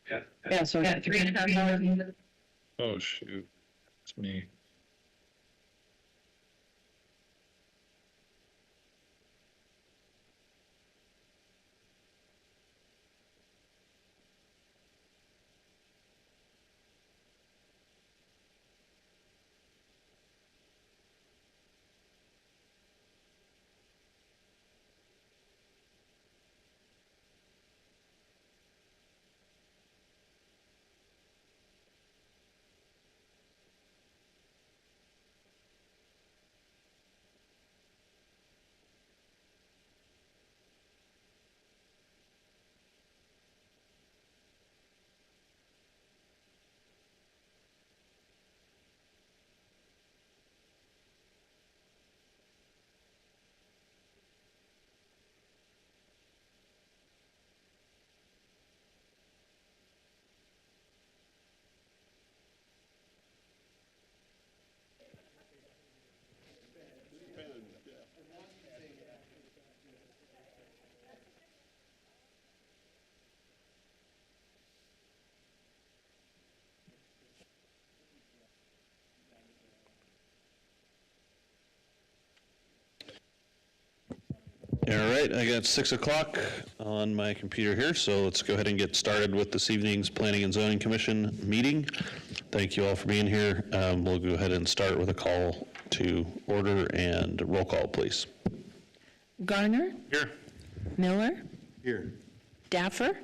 Yeah, so we got 3.5 hours. Oh, shoot. It's me. All right, I got 6 o'clock on my computer here, so let's go ahead and get started with this evening's Planning and Zoning Commission meeting. Thank you all for being here. We'll go ahead and start with a call to order and roll call, please. Garner, Here. Miller, Here. Daffer,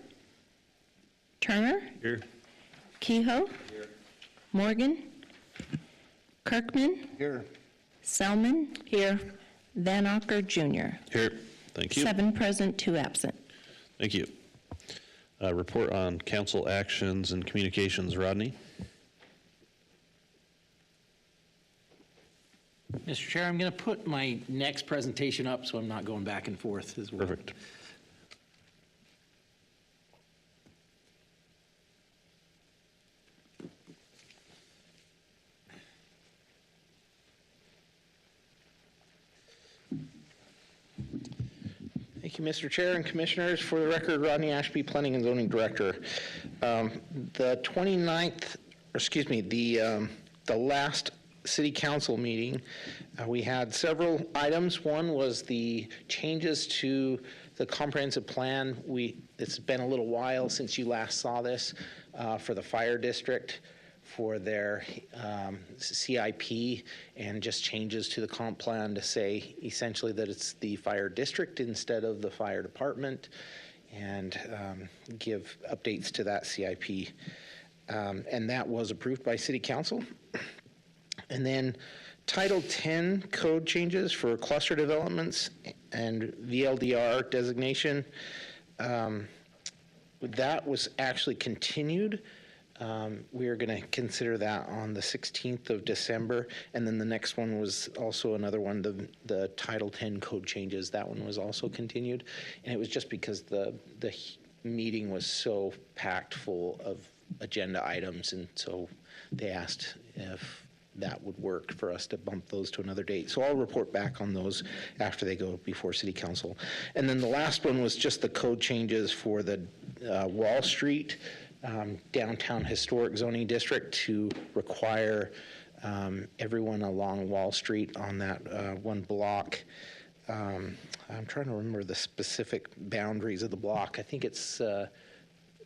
Turner, Here. Kehoe, Morgan, Kirkman, Here. Selman, here, Van Acker Jr. Here. Thank you. 7 present, 2 absent. Thank you. Report on council actions and communications, Rodney. Mr. Chair, I'm going to put my next presentation up so I'm not going back and forth as well. Perfect. Thank you, Mr. Chair and Commissioners. For the record, Rodney Ashby, Planning and Zoning Director. The 29th, or excuse me, the last City Council meeting, we had several items. One was the changes to the comprehensive plan. It's been a little while since you last saw this for the fire district, for their CIP, and just changes to the comp plan to say essentially that it's the fire district instead of the fire department, and give updates to that CIP. And that was approved by City Council. And then Title 10 code changes for cluster developments and VLDR designation. That was actually continued. We are going to consider that on the 16th of December. And then the next one was also another one, the Title 10 code changes. That one was also continued. And it was just because the meeting was so packed full of agenda items. And so they asked if that would work for us to bump those to another date. So I'll report back on those after they go before City Council. And then the last one was just the code changes for the Wall Street downtown historic zoning district to require everyone along Wall Street on that one block. I'm trying to remember the specific boundaries of the block. I think it's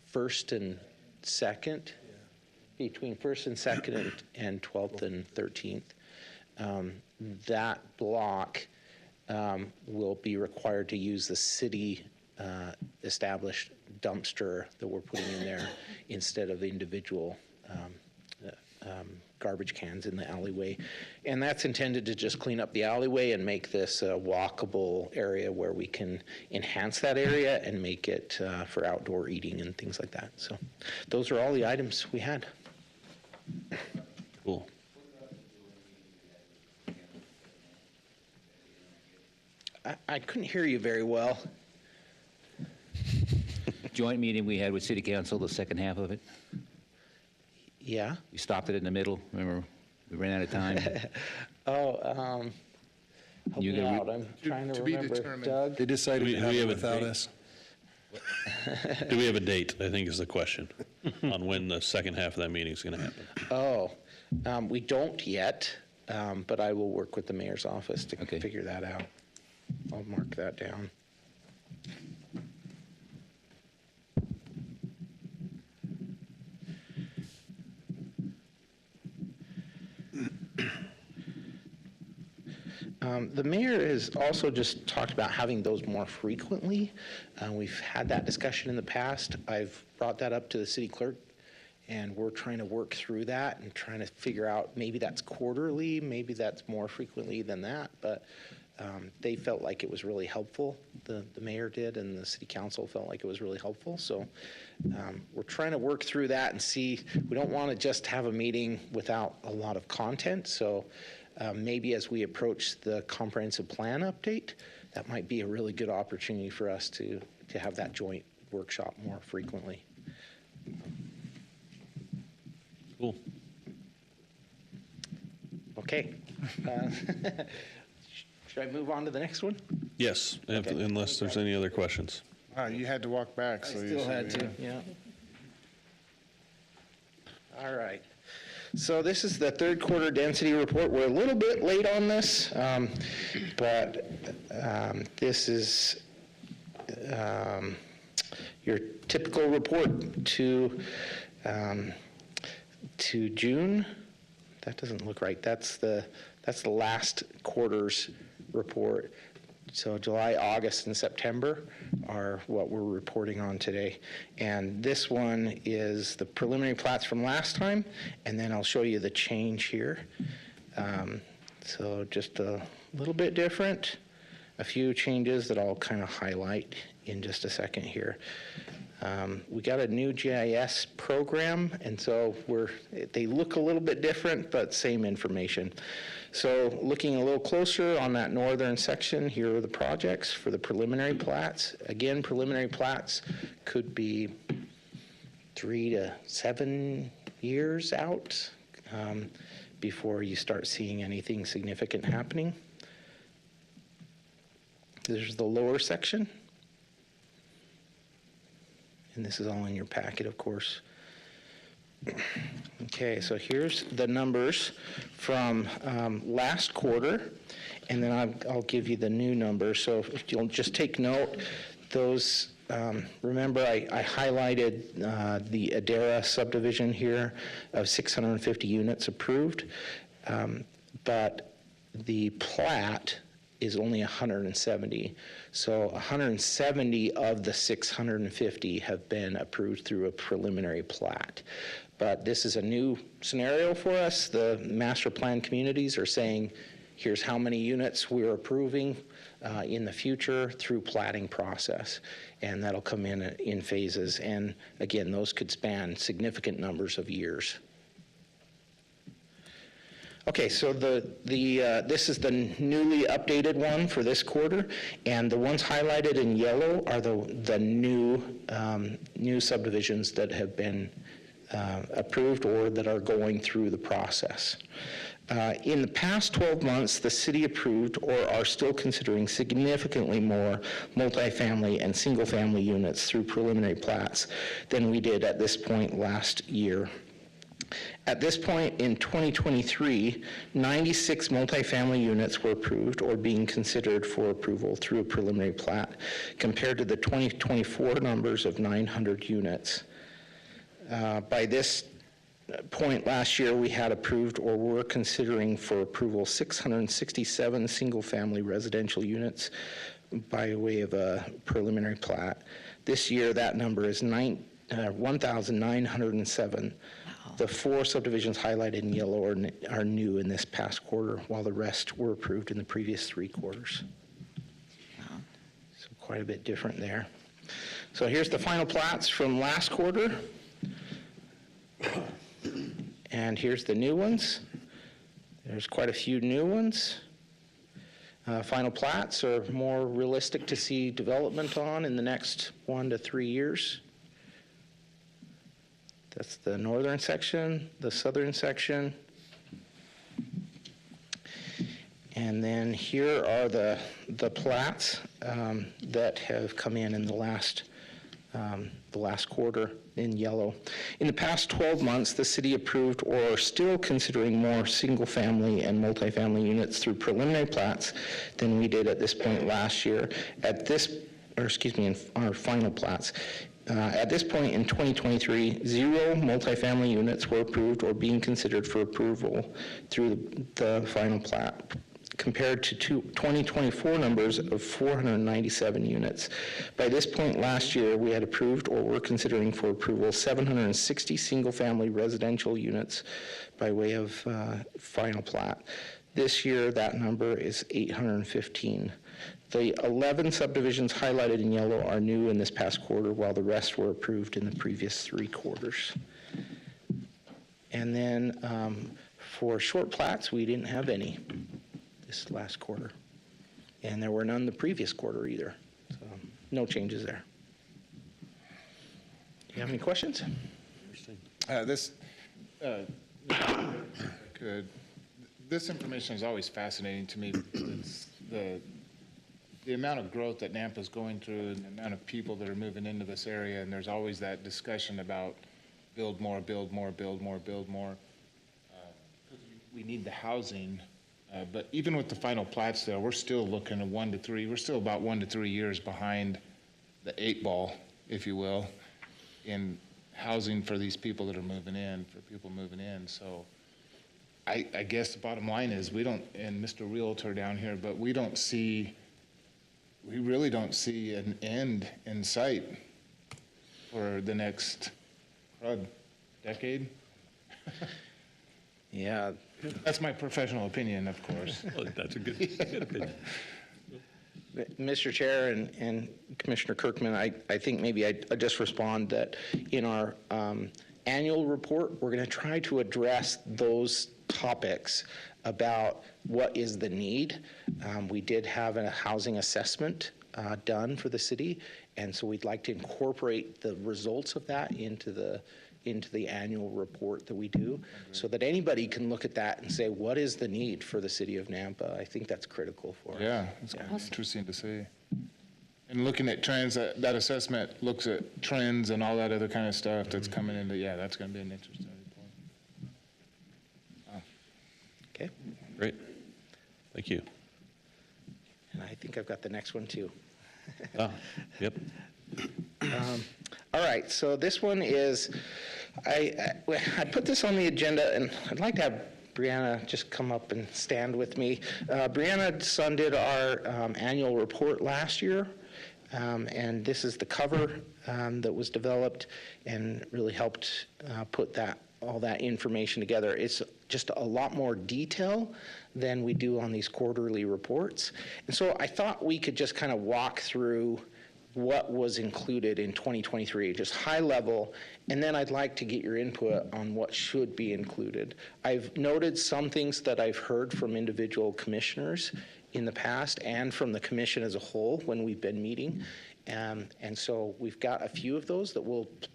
First and Second, between First and Second and 12th and 13th. That block will be required to use the city established dumpster that we're putting in there instead of the individual garbage cans in the alleyway. And that's intended to just clean up the alleyway and make this a walkable area where we can enhance that area and make it for outdoor eating and things like that. So those are all the items we had. Cool. I couldn't hear you very well. Joint meeting we had with City Council, the second half of it. Yeah. We stopped it in the middle. Remember, we ran out of time. Help You me go- out. I'm trying to to be remember. determined. Doug? They decided We to have have it a without date. us. Do we have a date, I think is the question, on when the second half of that meeting is going to happen? Oh, we don't yet, but I will work with the mayor's office to Okay. figure that out. I'll mark that down. The mayor has also just talked about having those more frequently. We've had that discussion in the past. I've brought that up to the city clerk, and we're trying to work through that and trying to figure out maybe that's quarterly, maybe that's more frequently than that, but they felt like it was really helpful. The mayor did, and the city council felt like it was really helpful. So we're trying to work through that and see. We don't want to just have a meeting without a lot of content. So maybe as we approach the comprehensive plan update, that might be a really good opportunity for us to have that joint workshop more frequently. Cool. Okay. Should I move on to the next one? Yes, Okay. unless there's any other questions. You had to walk back, so you should be- Yeah. All right. So this is the third quarter density report. We're a little bit late on this, but this is your typical report to June. That doesn't look right. That's the last quarter's report. So July, August, and September are what we're reporting on today. And this one is the preliminary plats from last time, and then I'll show you the change here. So just a little bit different. A few changes that I'll kind of highlight in just a second here. We got a new GIS program, and so they look a little bit different, but same information. So looking a little closer on that northern section, here are the projects for the preliminary plats. Again, preliminary plats could be 3 to 7 years out before you start seeing anything significant happening. There's the lower section. And this is all in your packet, of course. Okay, so here's the numbers from last quarter, and then I'll give you the new numbers. So if you'll just take note, those, remember I highlighted the Adara subdivision here of 650 units approved, but the plat is only 170. So 170 of the 650 have been approved through a preliminary plat. But this is a new scenario for us. The master plan communities are saying, here's how many units we're approving in the future through platting process. And that'll come in phases. And again, those could span significant numbers of years. Okay, so this is the newly updated one for this quarter, and the ones highlighted in yellow are the new subdivisions that have been approved or that are going through the process. In the past 12 months, the city approved or are still considering significantly more multifamily and single-family units through preliminary plats than we did at this point last year. At this point in 2023, 96 multifamily units were approved or being considered for approval through a preliminary plat, compared to the 2024 numbers of 900 units. By this point last year, we had approved or were considering for approval 667 single-family residential units by way of a preliminary plat. This year, that number is 1,907. The 4 subdivisions highlighted in yellow are new in this past quarter, while the rest were approved in the previous 3 quarters. So quite a bit different there. So here's the final plats from last quarter. And here's the new ones. There's quite a few new ones. Final plats are more realistic to see development on in the next 1 to 3 years. That's the northern section, the southern section. And then here are the plats that have come in the last the last quarter in yellow. In the past 12 months, the city approved or are still considering more single-family and multifamily units through preliminary plats than we did at this point last year. In our final plats. At this point in 2023, 0 multifamily units were approved or being considered for approval through the final plat, compared to 2024 numbers of 497 units. By this point last year, we had approved or were considering for approval 760 single-family residential units by way of final plat. This year, that number is 815. The 11 subdivisions highlighted in yellow are new in this past quarter, while the rest were approved in the previous 3 quarters. And then for short plats, we didn't have any this last quarter. And there were none the previous quarter either. So no changes there. Do you have any questions? This information is always fascinating to me. It's the amount of growth that Nampa's going through and the amount of people that are moving into this area, and there's always that discussion about build more, build more, build more, build more. We need the housing, but even with the final plats there, we're still looking at 1 to 3. We're still about 1 to 3 years behind the 8 ball, if you will, in housing for these people that are moving in, for people moving in. So I guess the bottom line is we don't, and Mr. Realtor down here, but we really don't see an end in sight for the next decade. Yeah. That's my professional opinion, of course. Well, that's a good opinion. Mr. Chair and Commissioner Kirkman, I think maybe I'd just respond that in our annual report, we're going to try to address those topics about what is the need. We did have a housing assessment done for the city, and so we'd like to incorporate the results of that into the annual report that we do, so that anybody can look at that and say, what is the need for the city of Nampa? I think that's critical for us. Yeah, it's interesting to see. And looking at trends, that assessment looks at trends and all that other kind of stuff that's coming into, yeah, that's going to be an interesting report. Okay, Great. Thank you. and I think I've got the next one too. Yep. All right, so this one is, I put this on the agenda, and I'd like to have Brianna just come up and stand with me. Brianna Sun did our annual report last year, and this is the cover that was developed and really helped put all that information together. It's just a lot more detail than we do on these quarterly reports. And so I thought we could just kind of walk through what was included in 2023, just high level, and then I'd like to get your input on what should be included. I've noted some things that I've heard from individual commissioners in the past and from the commission as a whole when we've been meeting. And so we've got a few of those that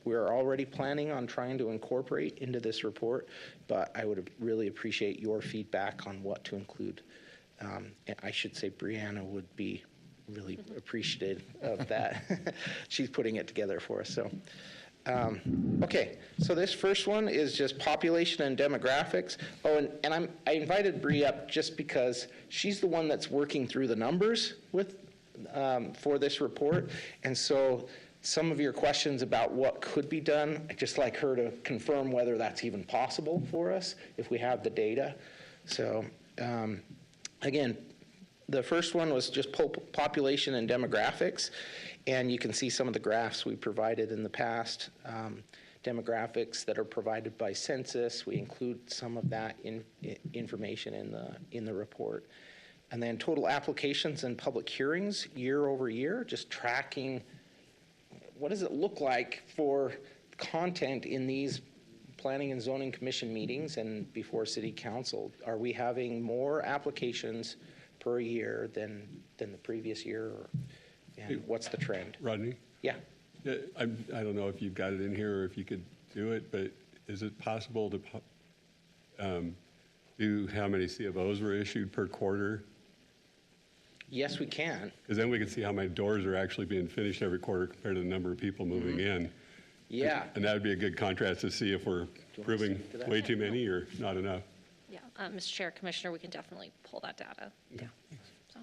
we're already planning on trying to incorporate into this report, but I would really appreciate your feedback on what to include. I should say Brianna would be really appreciative of that. She's putting it together for us. So, okay, so this first one is just population and demographics. Oh, and I invited Bree up just because she's the one that's working through the numbers for this report. And so some of your questions about what could be done, I'd just like her to confirm whether that's even possible for us if we have the data. So again, the first one was just population and demographics, and you can see some of the graphs we provided in the past, demographics that are provided by census. We include some of that information in the report. And then total applications and public hearings year over year, just tracking what does it look like for content in these Planning and Zoning Commission meetings and before City Council. Are we having more applications per year than the previous year? And what's the trend? Rodney? Yeah. I don't know if you've got it in here or if you could do it, but is it possible to do how many C of Os were issued per quarter? Yes, we can. Because then we can see how many doors are actually being finished every quarter compared to the number of people moving in. Yeah. And that would be a good contrast to see if we're approving speak to that? way too many or not enough. Yeah, Mr. Chair, Commissioner, we can definitely pull that data. Yeah. So,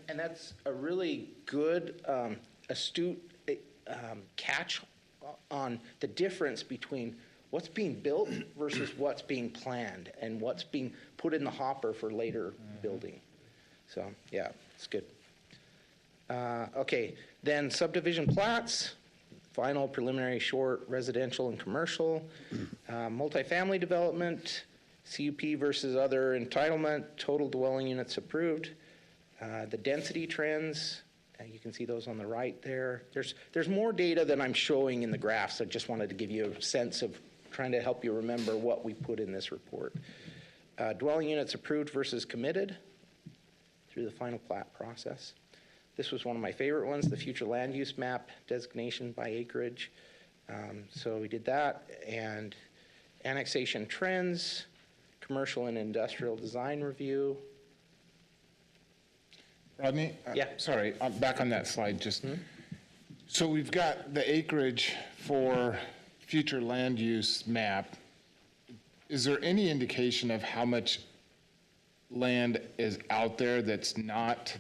And that's a really good, astute catch on the difference between what's being built versus what's being planned and what's being put in the hopper for later building. So, yeah, it's good. Okay, then subdivision plats, final preliminary short residential and commercial, multifamily development, CUP versus other entitlement, total dwelling units approved, the density trends, you can see those on the right there. There's more data than I'm showing in the graphs. I just wanted to give you a sense of trying to help you remember what we put in this report. Dwelling units approved versus committed through the final plat process. This was one of my favorite ones, the future land use map designation by acreage. So we did that, and annexation trends, commercial and industrial design review. Rodney? Yeah. Sorry, I'm back on that slide, just. So we've got the acreage for future land use map. Is there any indication of how much land is out there that's not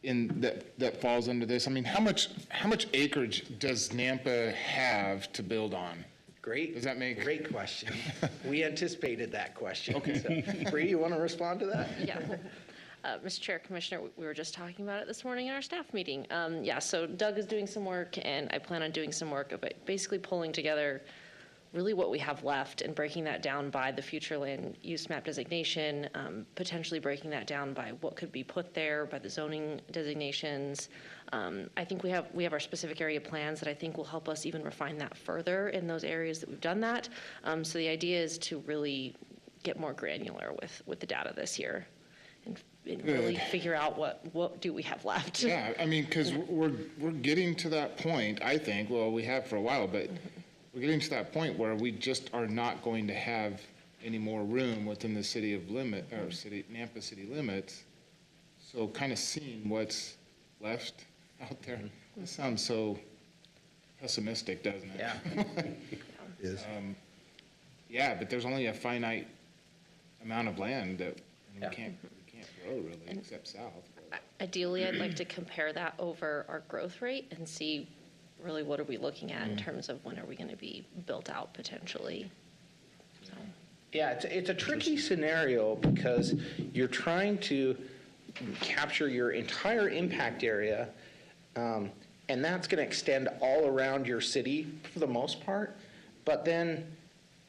that falls under this? I mean, how much acreage does Nampa have to build on? Great. Does that make- Great question. We anticipated that question. Okay. So, Bree, you want to respond to that? yeah. Mr. Chair, Commissioner, we were just talking about it this morning in our staff meeting. Yeah, so Doug is doing some work, and I plan on doing some work of basically pulling together really what we have left and breaking that down by the future land use map designation, potentially breaking that down by what could be put there, by the zoning designations. I think we have our specific area plans that I think will help us even refine that further in those areas that we've done that. So the idea is to really get more granular with the data this year and really figure out what do we have left. Yeah, I mean, because we're getting to that point, I think, well, we have for a while, but we're getting to that point where we just are not going to have any more room within the city of Nampa city limits. So kind of seeing what's left out there, this sounds so pessimistic, doesn't it? Yeah. Yeah, but there's only a finite amount of land that we can't grow really, except south. Ideally, I'd like to compare that over our growth rate and see really what are we looking at in terms of when are we going to be built out potentially. So, Yeah, it's a tricky scenario because you're trying to capture your entire impact area, and that's going to extend all around your city for the most part. But then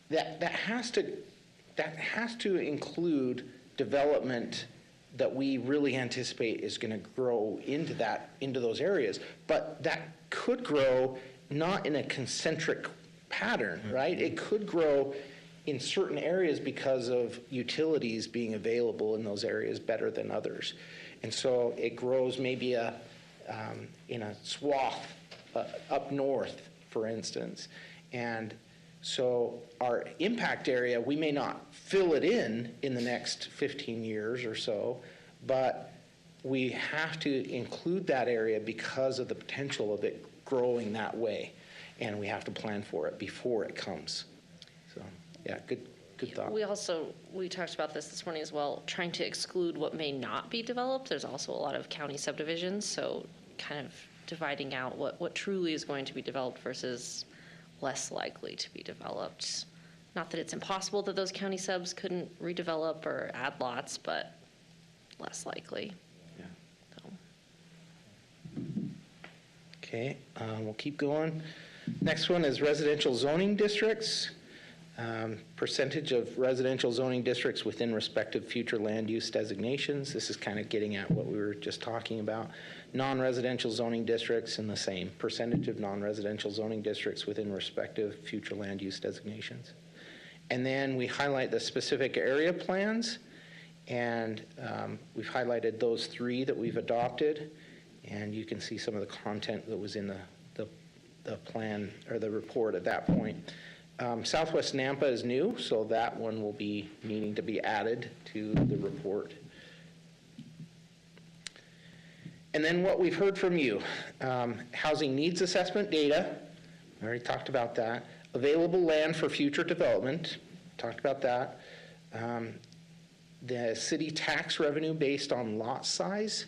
that has to include development that we really anticipate is going to grow into those areas. But that could grow not in a concentric pattern, right? It could grow in certain areas because of utilities being available in those areas better than others. And so it grows maybe in a swath up north, for instance. And so our impact area, we may not fill it in the next 15 years or so, but we have to include that area because of the potential of it growing that way. And we have to plan for it before it comes. So, yeah, good thought. We talked about this morning as well, trying to exclude what may not be developed. There's also a lot of county subdivisions, so kind of dividing out what truly is going to be developed versus less likely to be developed. Not that it's impossible that those county subs couldn't redevelop or add lots, but less likely. Yeah. So. Okay, we'll keep going. Next one is residential zoning districts. Percentage of residential zoning districts within respective future land use designations. This is kind of getting at what we were just talking about. Non-residential zoning districts, and the same. Percentage of non-residential zoning districts within respective future land use designations. And then we highlight the specific area plans, and we've highlighted those 3 that we've adopted, and you can see some of the content that was in the plan or the report at that point. Southwest Nampa is new, so that one will be needing to be added to the report. And then what we've heard from you, housing needs assessment data, we already talked about that. Available land for future development, talked about that. The city tax revenue based on lot size.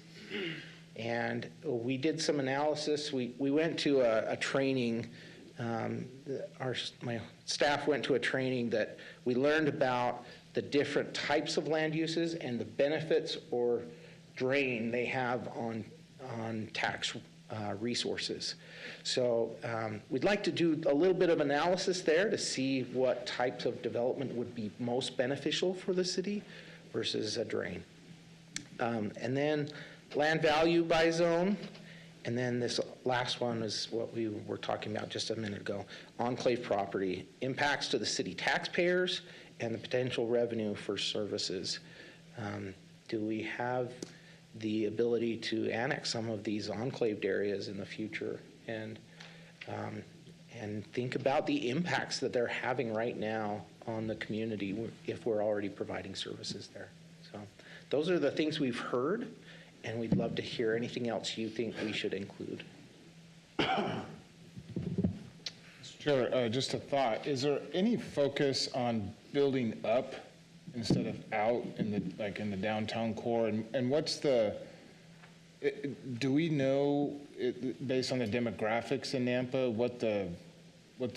And we did some analysis. We went to a training, my staff went to a training that we learned about the different types of land uses and the benefits or drain they have on tax resources. So we'd like to do a little bit of analysis there to see what types of development would be most beneficial for the city versus a drain. And then land value by zone. And then this last one is what we were talking about just a minute ago. Enclave property, impacts to the city taxpayers and the potential revenue for services. Do we have the ability to annex some of these enclaved areas in the future and think about the impacts that they're having right now on the community if we're already providing services there. So those are the things we've heard, and we'd love to hear anything else you think we should include. Sure, just a thought. Is there any focus on building up instead of out in the downtown core? And what's do we know, based on the demographics in Nampa, what the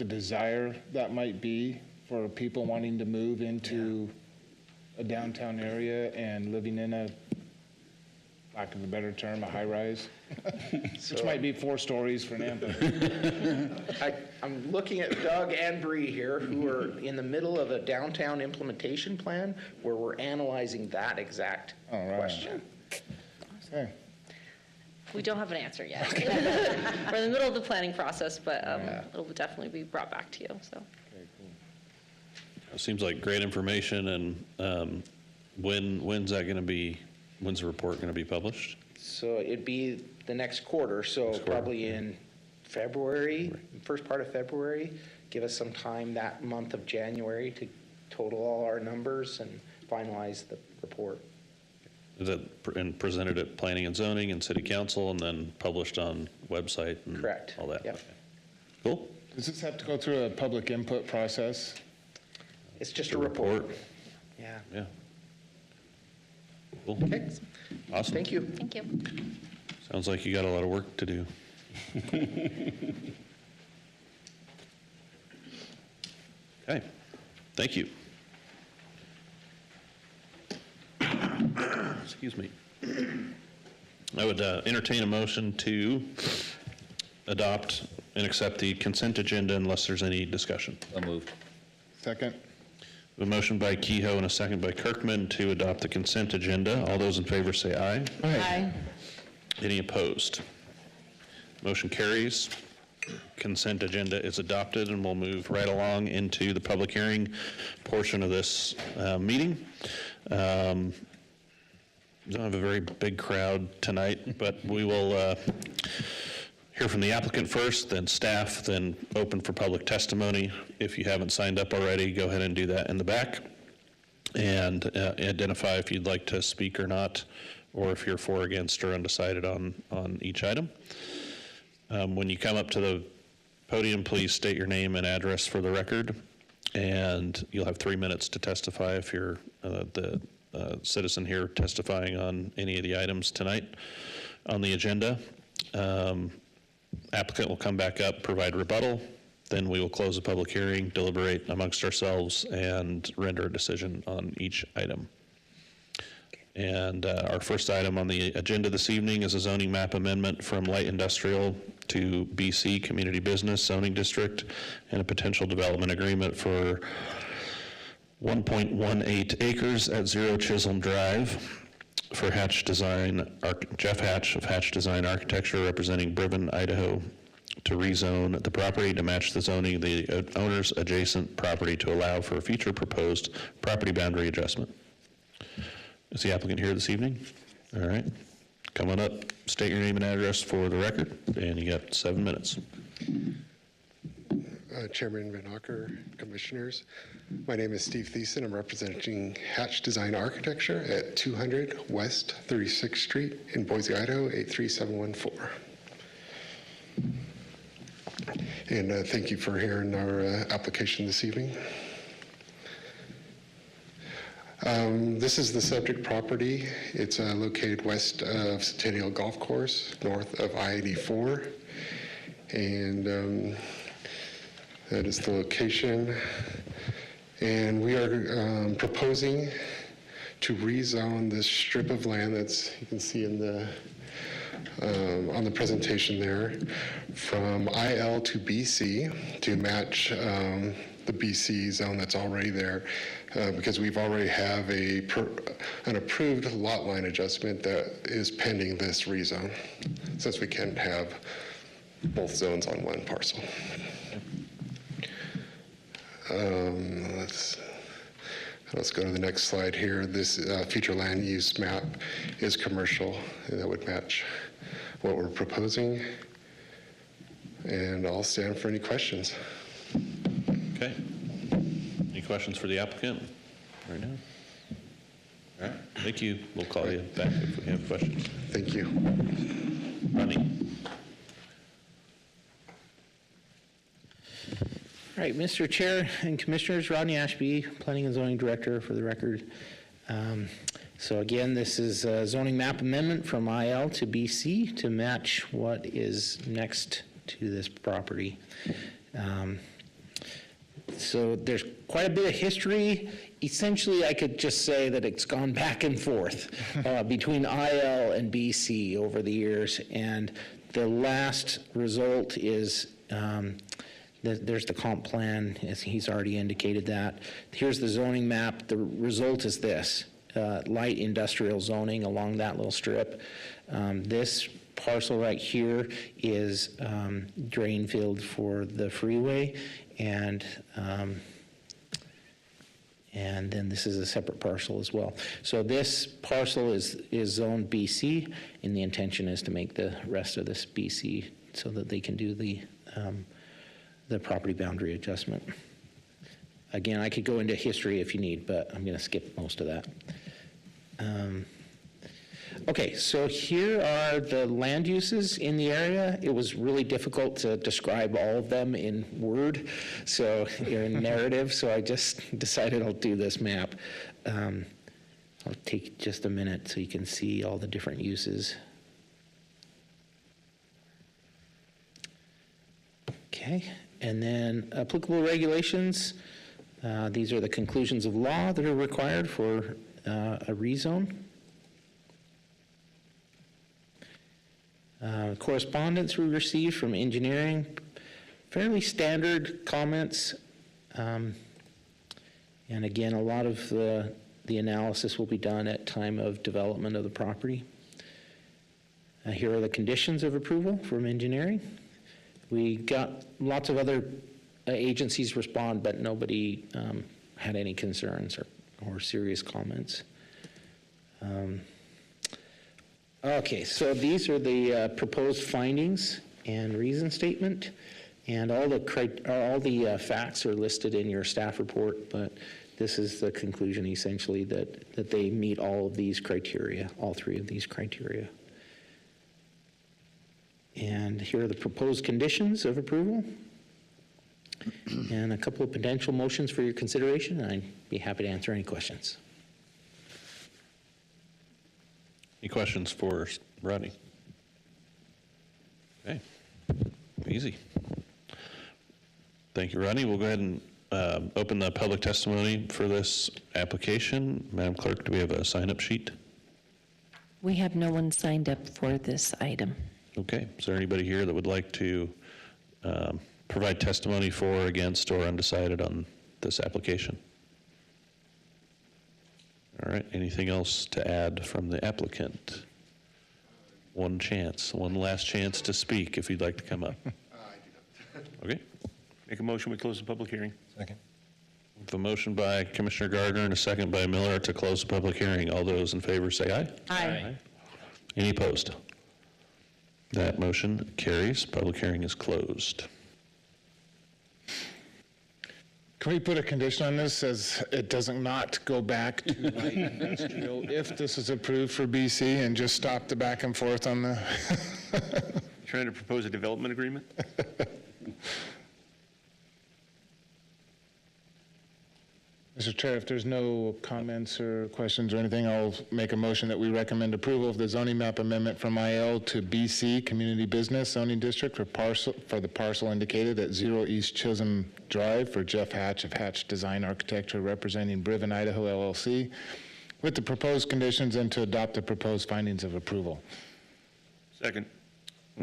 desire that might be for people wanting to move into a downtown area and living in a, lack of a better term, a high-rise? Which might be 4 stories for Nampa. I'm looking at Doug and Bree here, who are in the middle of a downtown implementation plan where we're analyzing that exact question. Okay. We don't have an answer yet. We're in the middle of the planning process, but it'll definitely be brought back to you, so. It seems like great information, and when's the report going to be published? So it'd be the next quarter, so probably in February, first part of February. Give us some time that month of January to total all our numbers and finalize the report. Is it and presented at Planning and Zoning and City Council and then published on website and Correct. all that? Yep. Okay. Cool. Does this have to go through a public input process? It's just The a report. report. Yeah. Yeah. Cool. Okay. Awesome. Thank you. Thank you. Sounds like you got a lot of work to do. Okay. Thank you. Excuse me. I would entertain a motion to adopt and accept the consent agenda unless there's any discussion. So moved. Second? A motion by Kehoe and a second by Kirkman to adopt the consent agenda. All those in favor say aye. Aye. Any opposed? Motion carries. Consent agenda is adopted, and we'll move right along into the public hearing portion of this meeting. We don't have a very big crowd tonight, but we will hear from the applicant first, then staff, then open for public testimony. If you haven't signed up already, go ahead and do that in the back. And identify if you'd like to speak or not, or if you're for, against, or undecided on each item. When you come up to the podium, please state your name and address for the record. And you'll have 3 minutes to testify if you're the citizen here testifying on any of the items tonight on the agenda. Applicant will come back up, provide rebuttal, then we will close the public hearing, deliberate amongst ourselves, and render a decision on each item. And our first item on the agenda this evening is a zoning map amendment from light industrial to BC Community Business Zoning District and a potential development agreement for 1.18 acres at 0 Chisholm Drive for Hatch Design, Jeff Hatch of Hatch Design Architecture, representing Briven, Idaho, to rezone the property to match the zoning of the owner's adjacent property to allow for a future proposed property boundary adjustment. Is the applicant here this evening? All right. Come on up, state your name and address for the record, and you got 7 minutes. Chairman Van Acker, Commissioners. My name is Steve Thiessen. I'm representing Hatch Design Architecture at 200 West 36th Street in Boise, Idaho, 83714. And thank you for hearing our application this evening. This is the subject property. It's located west of Centennial Golf Course, north of I-84. And that is the location. And we are proposing to rezone this strip of land that's, you can see in the, on the presentation there, from IL to BC to match the BC zone that's already there, because we've already have an approved lot line adjustment that is pending this rezone, since we can't have both zones on one parcel. Let's go to the next slide here. This future land use map is commercial, and that would match what we're proposing. And I'll stand for any questions. Okay. Any questions for the applicant right now? All right, thank you. We'll call you back if we have questions. Thank you. Rodney? All right, Mr. Chair and Commissioners, Rodney Ashby, Planning and Zoning Director for the record. So again, this is a zoning map amendment from IL to BC to match what is next to this property. So there's quite a bit of history. Essentially, I could just say that it's gone back and forth between IL and BC over the years, and the last result is there's the comp plan, as he's already indicated that. Here's the zoning map. The result is this, light industrial zoning along that little strip. This parcel right here is drain field for the freeway, and then this is a separate parcel as well. So this parcel is zoned BC, and the intention is to make the rest of this BC so that they can do the property boundary adjustment. Again, I could go into history if you need, but I'm going to skip most of that. Okay, so here are the land uses in the area. It was really difficult to describe all of them in word, so in narrative, so I just decided I'll do this map. I'll take just a minute so you can see all the different uses. Okay, and then applicable regulations. These are the conclusions of law that are required for a rezone. Correspondence we received from engineering, fairly standard comments. And again, a lot of the analysis will be done at time of development of the property. Here are the conditions of approval from engineering. We got lots of other agencies respond, but nobody had any concerns or serious comments. Okay, so these are the proposed findings and reason statement, and all the facts are listed in your staff report, but this is the conclusion essentially that they meet all of these criteria, all three of these criteria. And here are the proposed conditions of approval, and a couple of potential motions for your consideration, and I'd be happy to answer any questions. Any questions for Rodney? Okay, easy. Thank you, Rodney. We'll go ahead and open the public testimony for this application. Madam Clerk, do we have a sign-up sheet? We have no one signed up for this item. Okay, is there anybody here that would like to provide testimony for, against, or undecided on this application? All right, anything else to add from the applicant? One last chance to speak if you'd like to come up. Okay. Make a motion, we close the public hearing. Second. The motion by Commissioner Gardner and a second by Miller to close the public hearing. All those in favor say aye. Aye. Any opposed? That motion carries. Public hearing is closed. Can we put a condition on this as it doesn't not go back to light industrial if this is approved for BC and just stop the back and forth on the? Trying to propose a development agreement? Mr. Chair, if there's no comments or questions or anything, I'll make a motion that we recommend approval of the zoning map amendment from IL to BC Community Business Zoning District for the parcel indicated at 0 East Chisholm Drive for Jeff Hatch of Hatch Design Architecture representing Briven, Idaho LLC, with the proposed conditions and to adopt the proposed findings of approval. Second.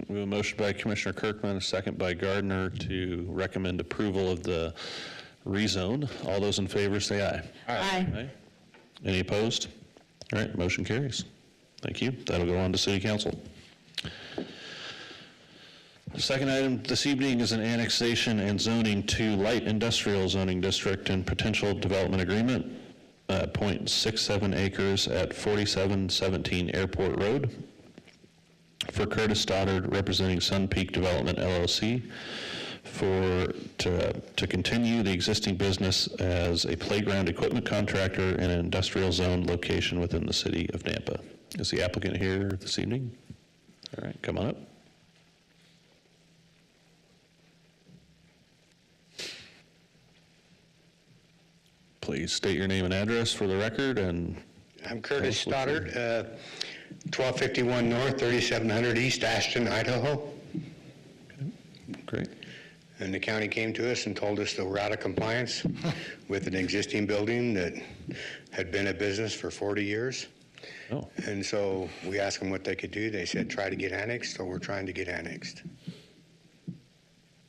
We have a motion by Commissioner Kirkman, a second by Gardner to recommend approval of the rezone. All those in favor say aye. Aye. Any opposed? All right, motion carries. Thank you. That'll go on to City Council. The second item this evening is an annexation and zoning to light industrial zoning district and potential development agreement, 0.67 acres at 4717 Airport Road for Curtis Stoddard representing Sun Peak Development LLC to continue the existing business as a playground equipment contractor in an industrial zone location within the city of Nampa. Is the applicant here this evening? All right, come on up. Please state your name and address for the record. And I'm Curtis Stoddard, 1251 North, 3700 East, Ashton, Idaho. Great. And the county came to us and told us that we're out of compliance with an existing building that had been a business for 40 years. Oh. And so we asked them what they could do. They said, try to get annexed, so we're trying to get annexed.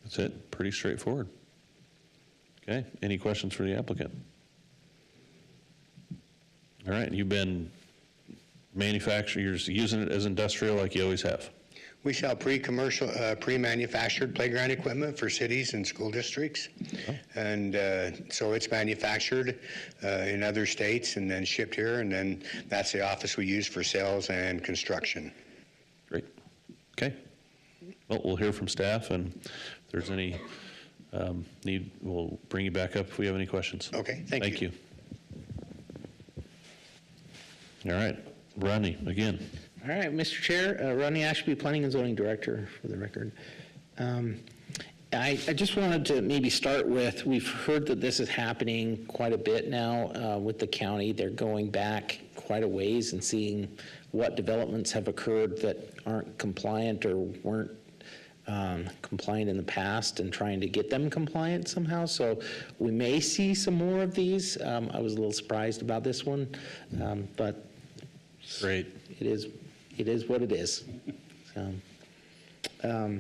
That's it. Pretty straightforward. Okay. Any questions for the applicant? All right. You've been manufacturers using it as industrial like you always have. We sell pre-commercial, pre-manufactured playground equipment for cities and school districts. Oh. And so it's manufactured in other states and then shipped here, and then that's the office we use for sales and construction. Great. Okay. Well, we'll hear from staff, and if there's any need, we'll bring you back up if we have any questions. Okay, thank you. All right. Rodney, again. All right, Mr. Chair, Rodney Ashby, Planning and Zoning Director, for the record. I just wanted to maybe start with, we've heard that this is happening quite a bit now with the county. They're going back quite a ways and seeing what developments have occurred that aren't compliant or weren't compliant in the past and trying to get them compliant somehow. So we may see some more of these. I was a little surprised about this one, but Great. It is what it is. All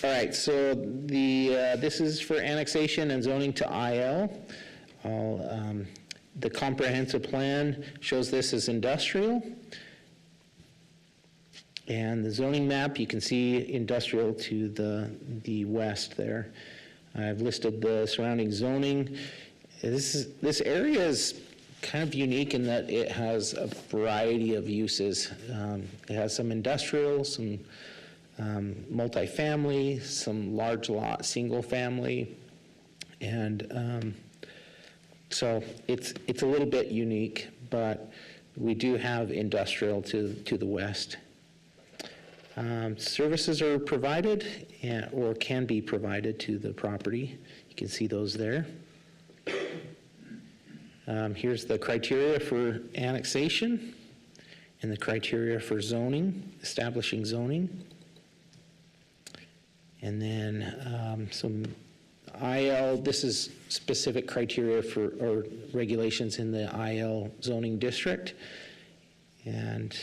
right, so this is for annexation and zoning to IL. The comprehensive plan shows this as industrial. And the zoning map, you can see industrial to the west there. I've listed the surrounding zoning. This area is kind of unique in that it has a variety of uses. It has some industrial, some multifamily, some large lot, single family, and so it's a little bit unique, but we do have industrial to the west. Services are provided or can be provided to the property. You can see those there. Here's the criteria for annexation and the criteria for zoning, establishing zoning. And then some IL, this is specific criteria for, or regulations in the IL zoning district. And,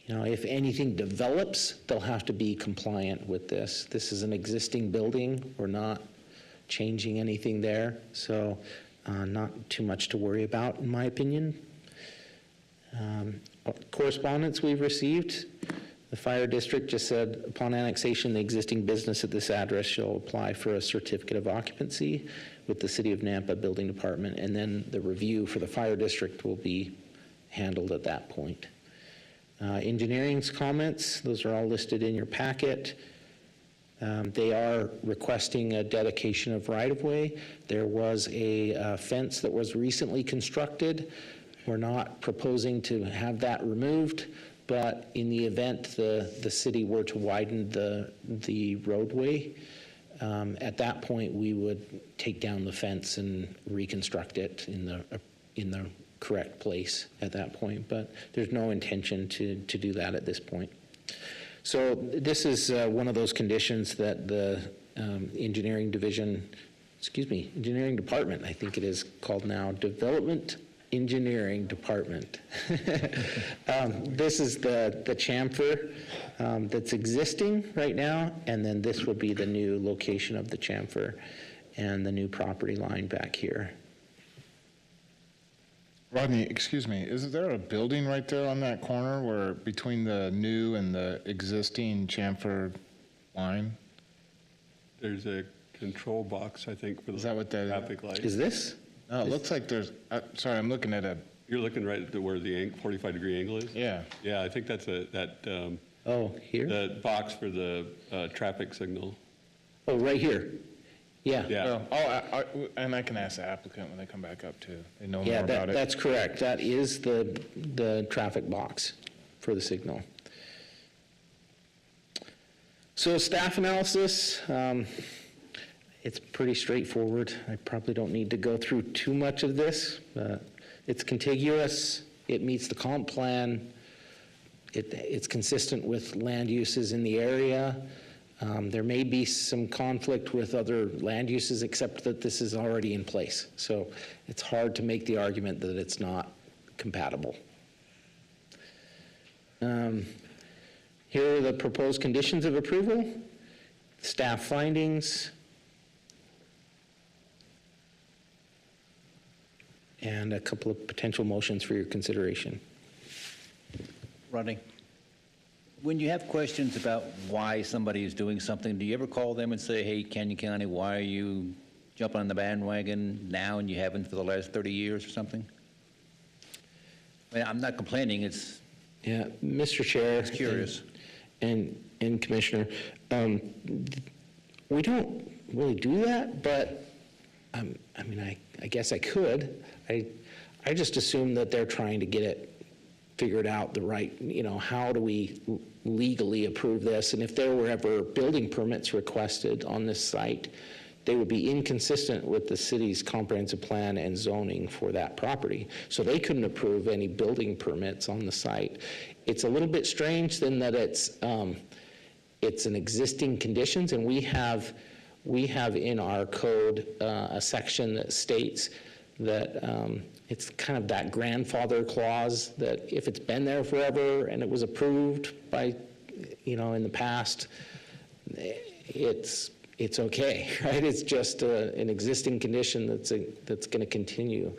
if anything develops, they'll have to be compliant with this. This is an existing building. We're not changing anything there. So not too much to worry about, in my opinion. Correspondence we've received, the fire district just said, upon annexation, the existing business at this address shall apply for a certificate of occupancy with the City of Nampa Building Department, and then the review for the fire district will be handled at that point. Engineering's comments, those are all listed in your packet. They are requesting a dedication of right-of-way. There was a fence that was recently constructed. We're not proposing to have that removed, but in the event the city were to widen the roadway, at that point, we would take down the fence and reconstruct it in the correct place at that point, but there's no intention to do that at this point. So this is one of those conditions that the engineering department, I think it is called now, Development Engineering Department. This is the chamfer that's existing right now, and then this would be the new location of the chamfer and the new property line back here. Rodney, excuse me, isn't there a building right there on that corner where between the new and the existing chamfer line? There's a control box, I think, for the Is that what that- traffic light. Is this? No, it looks like there's, sorry, I'm looking at a, You're looking right at where the 45-degree angle is? yeah. Yeah, I think that's Oh, here? the box for the traffic signal. Oh, right here. Yeah. Yeah. And I can ask the applicant when they come back up too. They know Yeah, more about it. that's correct. That is the traffic box for the signal. So staff analysis, it's pretty straightforward. I probably don't need to go through too much of this. It's contiguous, it meets the comp plan, it's consistent with land uses in the area. There may be some conflict with other land uses, except that this is already in place. So it's hard to make the argument that it's not compatible. Here are the proposed conditions of approval, staff findings, and a couple of potential motions for your consideration. Rodney, when you have questions about why somebody is doing something, do you ever call them and say, hey, Canyon County, why are you jumping on the bandwagon now and you haven't for the last 30 years or something? I mean, I'm not complaining, it's Yeah, Mr. Chair. curious. And Commissioner, we don't really do that, but I mean, I guess I could. I just assume that they're trying to get it figured out the right, how do we legally approve this? And if there were ever building permits requested on this site, they would be inconsistent with the city's comprehensive plan and zoning for that property. So they couldn't approve any building permits on the site. It's a little bit strange then that it's an existing conditions, and we have in our code a section that states that it's kind of that grandfather clause that if it's been there forever and it was approved by, in the past, it's okay, right? It's just an existing condition that's going to continue.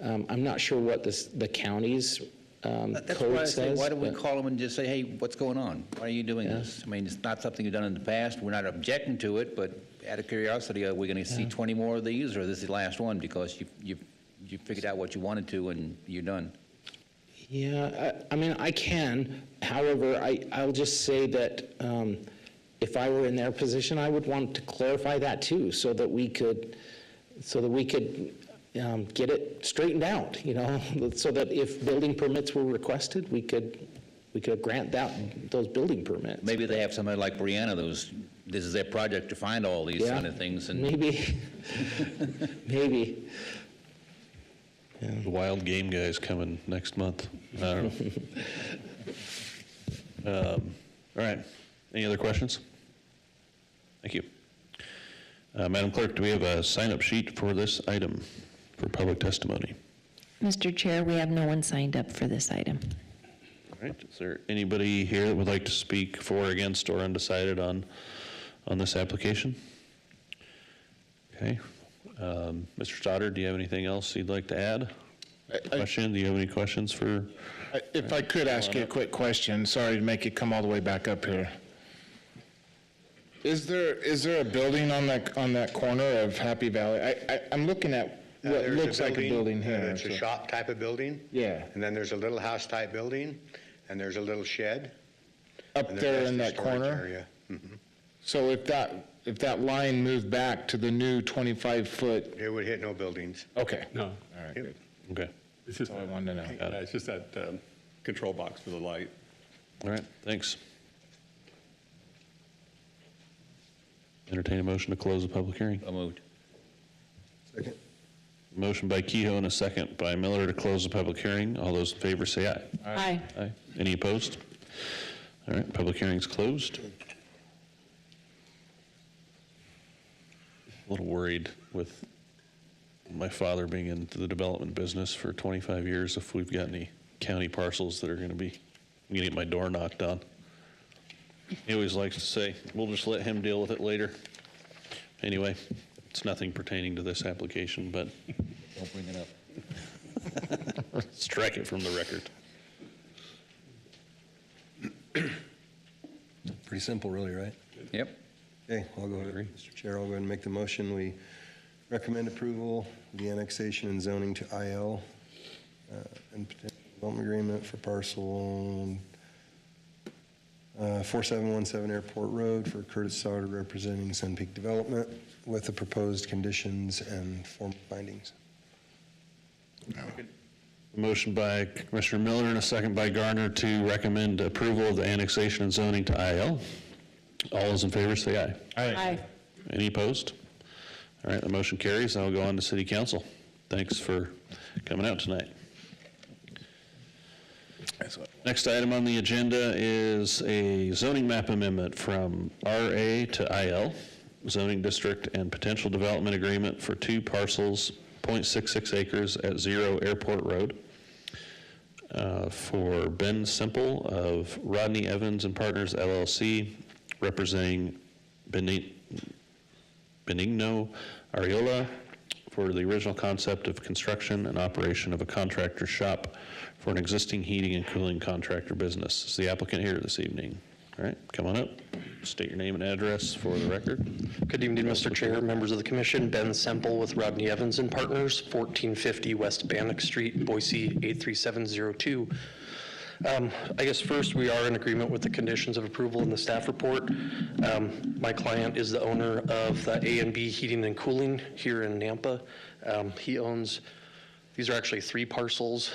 I'm not sure what the county's That's code why I say, says. why don't we but- call them and just say, hey, what's going on? Why are you doing this? I mean, it's not something you've done in the past. We're not objecting to it, but out of curiosity, are we going to see 20 more of these, or this is the last one because you figured out what you wanted to and you're done? Yeah, I mean, I can. However, I'll just say that if I were in their position, I would want to clarify that too, so that we could get it straightened out, so that if building permits were requested, we could grant those building permits. Maybe they have somebody like Brianna, this is their project to find all these Yeah, kind of things. And maybe, maybe. The wild game guy's coming next month. I don't know. All right. Any other questions? Thank you. Madam Clerk, do we have a sign-up sheet for this item for public testimony? Mr. Chair, we have no one signed up for this item. All right. Is there anybody here that would like to speak for, against, or undecided on this application? Okay. Mr. Stoddard, do you have anything else you'd like to add? Question? Do you have any questions for? If I could ask you a quick question, sorry to make you come all the way back up here. Is there a building on that corner of Happy Valley? I'm looking at what There's looks like a building here. It's a shop type of building. Yeah. And then there's a little house type building, and there's a little shed. Up and there that's in the that storage corner? area. Mhm. So if that line moved back to the new 25-foot, It would hit no buildings. okay. No, All right, good. Okay, it's just, That's all I wanted to know. yeah, it's just that control box for the light. all right, thanks. Entertain a motion to close the public hearing. So moved. Second. Motion by Kehoe and a second by Miller to close the public hearing. All those in favor say aye. Aye. Aye. Any opposed? All right, public hearing's closed. A little worried with my father being into the development business for 25 years, if we've got any county parcels that are going to be, I'm going to get my door knocked on. He always likes to say, we'll just let him deal with it later. Anyway, it's nothing pertaining to this application, but Don't bring it up. strike it from the record. Pretty simple, really, right? Yep. Okay, I'll go ahead, Mr. Chair, I'll go ahead and make the motion. We recommend approval of the annexation and zoning to IL and potential development agreement for parcel 4717 Airport Road for Curtis Sauter representing Sun Peak Development with the proposed conditions and formal findings. Motion by Commissioner Miller and a second by Garner to recommend approval of the annexation and zoning to IL. All those in favor say aye. Aye. Any opposed? All right, the motion carries. I'll go on to City Council. Thanks for coming out tonight. Next item on the agenda is a zoning map amendment from RA to IL, zoning district and potential development agreement for 2 parcels, 0.66 acres at 0 Airport Road. For Ben Simple of Rodney Evans and Partners LLC, representing Benigno Ariola for the original concept of construction and operation of a contractor shop for an existing heating and cooling contractor business. Is the applicant here this evening? All right, come on up. State your name and address for the record. Good evening, Mr. Chair, members of the commission. Ben Semple with Rodney Evans and Partners, 1450 West Bannock Street, Boise 83702. I guess first, we are in agreement with the conditions of approval in the staff report. My client is the owner of the A&B Heating and Cooling here in Nampa. He owns, these are actually 3 parcels.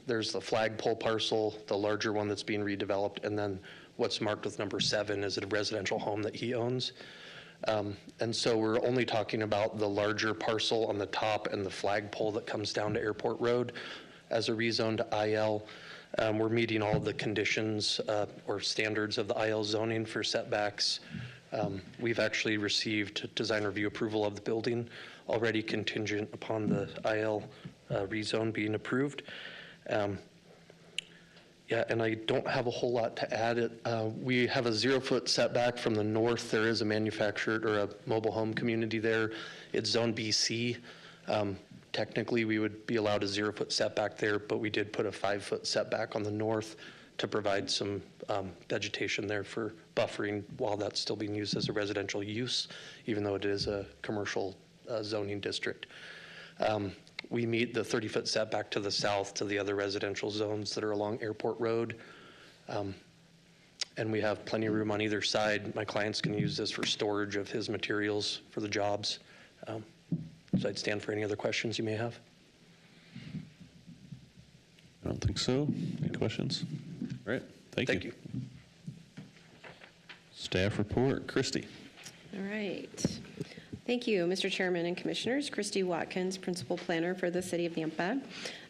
There's the flagpole parcel, the larger one that's being redeveloped, and then what's marked with number 7 is a residential home that he owns. And so we're only talking about the larger parcel on the top and the flagpole that comes down to Airport Road as a rezone to IL. We're meeting all of the conditions or standards of the IL zoning for setbacks. We've actually received design review approval of the building already contingent upon the IL rezone being approved. Yeah, and I don't have a whole lot to add. We have a 0-foot setback from the north. There is a manufactured or a mobile home community there. It's zone BC. Technically, we would be allowed a 0-foot setback there, but we did put a 5-foot setback on the north to provide some vegetation there for buffering while that's still being used as a residential use, even though it is a commercial zoning district. We meet the 30-foot setback to the south to the other residential zones that are along Airport Road. And we have plenty of room on either side. My client's going to use this for storage of his materials for the jobs. So I'd stand for any other questions you may have. I don't think so. Any questions? All right, thank you. Thank you. Staff report, Christy. All right. Thank you, Mr. Chairman and Commissioners. Christy Watkins, Principal Planner for the City of Nampa.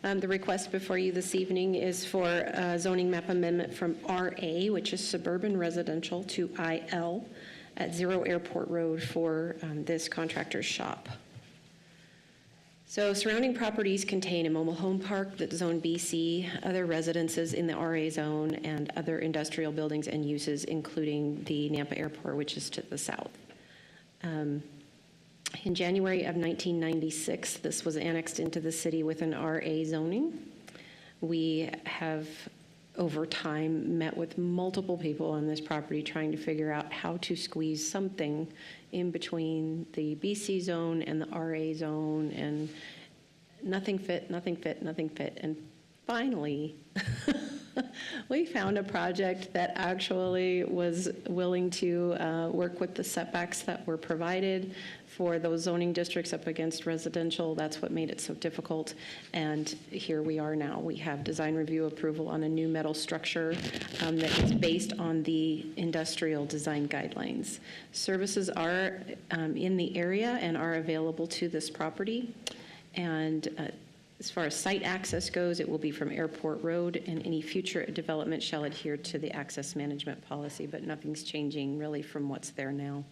The request before you this evening is for a zoning map amendment from RA, which is suburban residential, to IL at 0 Airport Road for this contractor's shop. So surrounding properties contain a mobile home park that's zone BC, other residences in the RA zone, and other industrial buildings and uses, including the Nampa Airport, which is to the south. In January of 1996, this was annexed into the city with an RA zoning. We have, over time, met with multiple people on this property trying to figure out how to squeeze something in between the BC zone and the RA zone, and nothing fit. And finally, We found a project that actually was willing to work with the setbacks that were provided for those zoning districts up against residential. That's what made it so difficult. And here we are now. We have design review approval on a new metal structure that is based on the industrial design guidelines. Services are in the area and are available to this property. And as far as site access goes, it will be from Airport Road, and any future development shall adhere to the access management policy, but nothing's changing really from what's there now.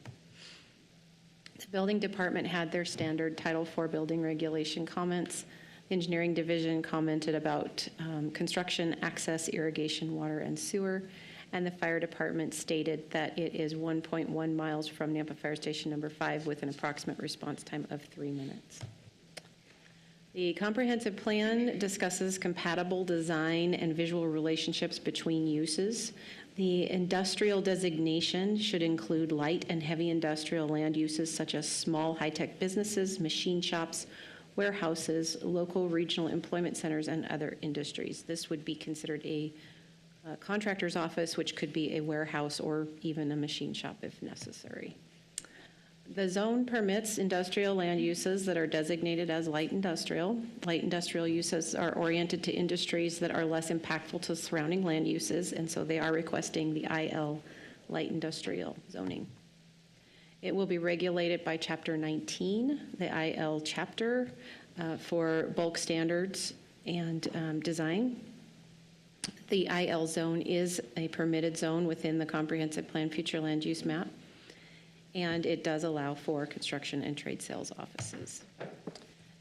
The building department had their standard Title IV building regulation comments. The engineering division commented about construction, access, irrigation, water, and sewer. And the fire department stated that it is 1.1 miles from Nampa Fire Station number 5 with an approximate response time of 3 minutes. The comprehensive plan discusses compatible design and visual relationships between uses. The industrial designation should include light and heavy industrial land uses such as small high-tech businesses, machine shops, warehouses, local regional employment centers, and other industries. This would be considered a contractor's office, which could be a warehouse or even a machine shop if necessary. The zone permits industrial land uses that are designated as light industrial. Light industrial uses are oriented to industries that are less impactful to surrounding land uses, and so they are requesting the IL light industrial zoning. It will be regulated by Chapter 19, the IL chapter, for bulk standards and design. The IL zone is a permitted zone within the Comprehensive Plan Future Land Use Map, and it does allow for construction and trade sales offices.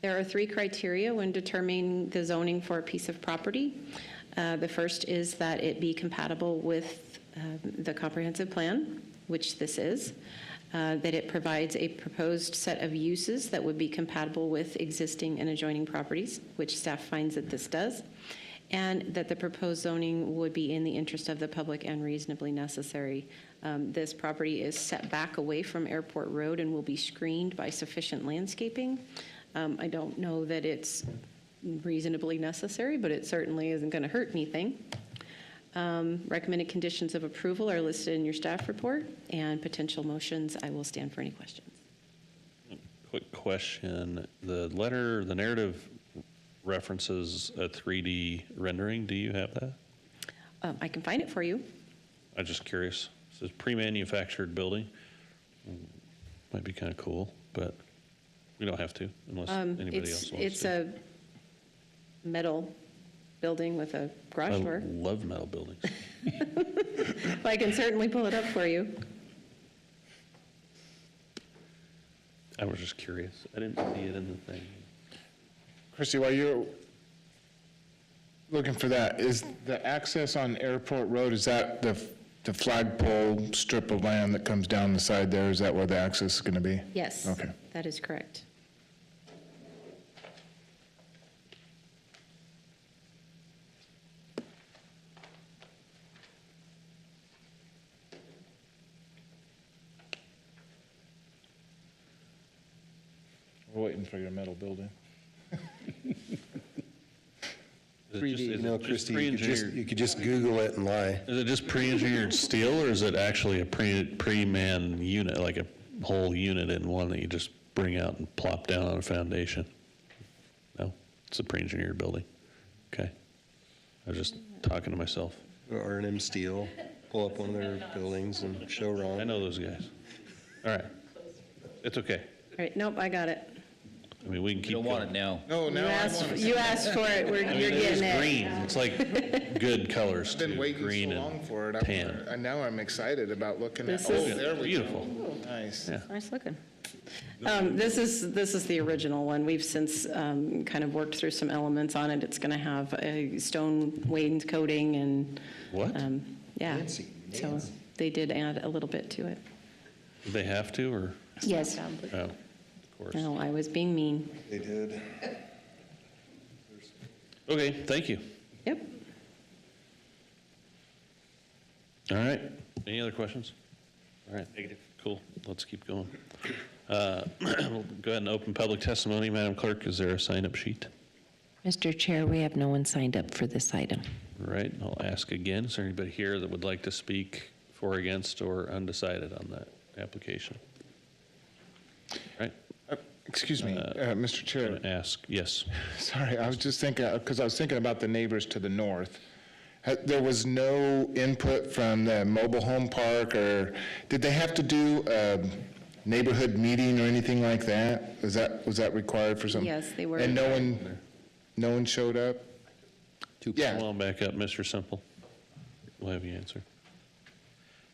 There are 3 criteria when determining the zoning for a piece of property. The first is that it be compatible with the comprehensive plan, which this is, that it provides a proposed set of uses that would be compatible with existing and adjoining properties, which staff finds that this does, and that the proposed zoning would be in the interest of the public and reasonably necessary. This property is set back away from Airport Road and will be screened by sufficient landscaping. I don't know that it's reasonably necessary, but it certainly isn't going to hurt anything. Recommended conditions of approval are listed in your staff report, and potential motions. I will stand for any questions. Quick question. The letter, the narrative references a 3D rendering. Do you have that? I can find it for you. I'm just curious. It says pre-manufactured building. Might be kind of cool, but we don't have to unless anybody else wants It's to. a metal building with a garage I door. love metal buildings. I can certainly pull it up for you. I was just curious. I didn't see it in the thing. Christy, while you're looking for that, is the access on Airport Road, is that the flagpole strip of land that comes down the side there? Is that where the access is going to be? Yes. Okay. That is correct. We're waiting for your metal building. Is it just- is it No, just Christie, pre-engineered? you could just Google it and lie. Is it just pre-engineered steel, or is it actually a pre-man unit, like a whole unit in one that you just bring out and plop down on a foundation? No, it's a pre-engineered building. Okay. I was just talking to myself. Or R&M Steel, pull up one of their buildings and show I Ron. know those guys. All right. It's okay. All right, nope, I got it. I mean, we can You keep don't going. want it now. No, now I want it. You asked for it, I mean, you're it is getting it. green. It's like good colors I've been too, waiting green so long and for it. tan. And now I'm excited about looking at, This oh, is- there we go. Beautiful. Nice. Yeah. Nice looking. This is the original one. We've since kind of worked through some elements on it. It's going to have a stone wainscoting and, What? yeah. So they did add a little bit to it. Do they have to, or? Yes. Oh, of course. No, I was being mean. They did. Okay, thank you. Yep. All right. Any other questions? All right. Negative. Cool. Let's keep going. We'll go ahead and open public testimony. Madam Clerk, is there a sign-up sheet? Mr. Chair, we have no one signed up for this item. All right, I'll ask again. Is there anybody here that would like to speak for, against, or undecided on that application? Right? Excuse me, Mr. Chair. Ask, yes. Sorry, I was just thinking, because I was thinking about the neighbors to the north. There was no input from the mobile home park, or did they have to do a neighborhood meeting or anything like that? Was that required for some? Yes, they were. And no one showed up? Yeah. Come on back up, Mr. Semple. We'll have you answer.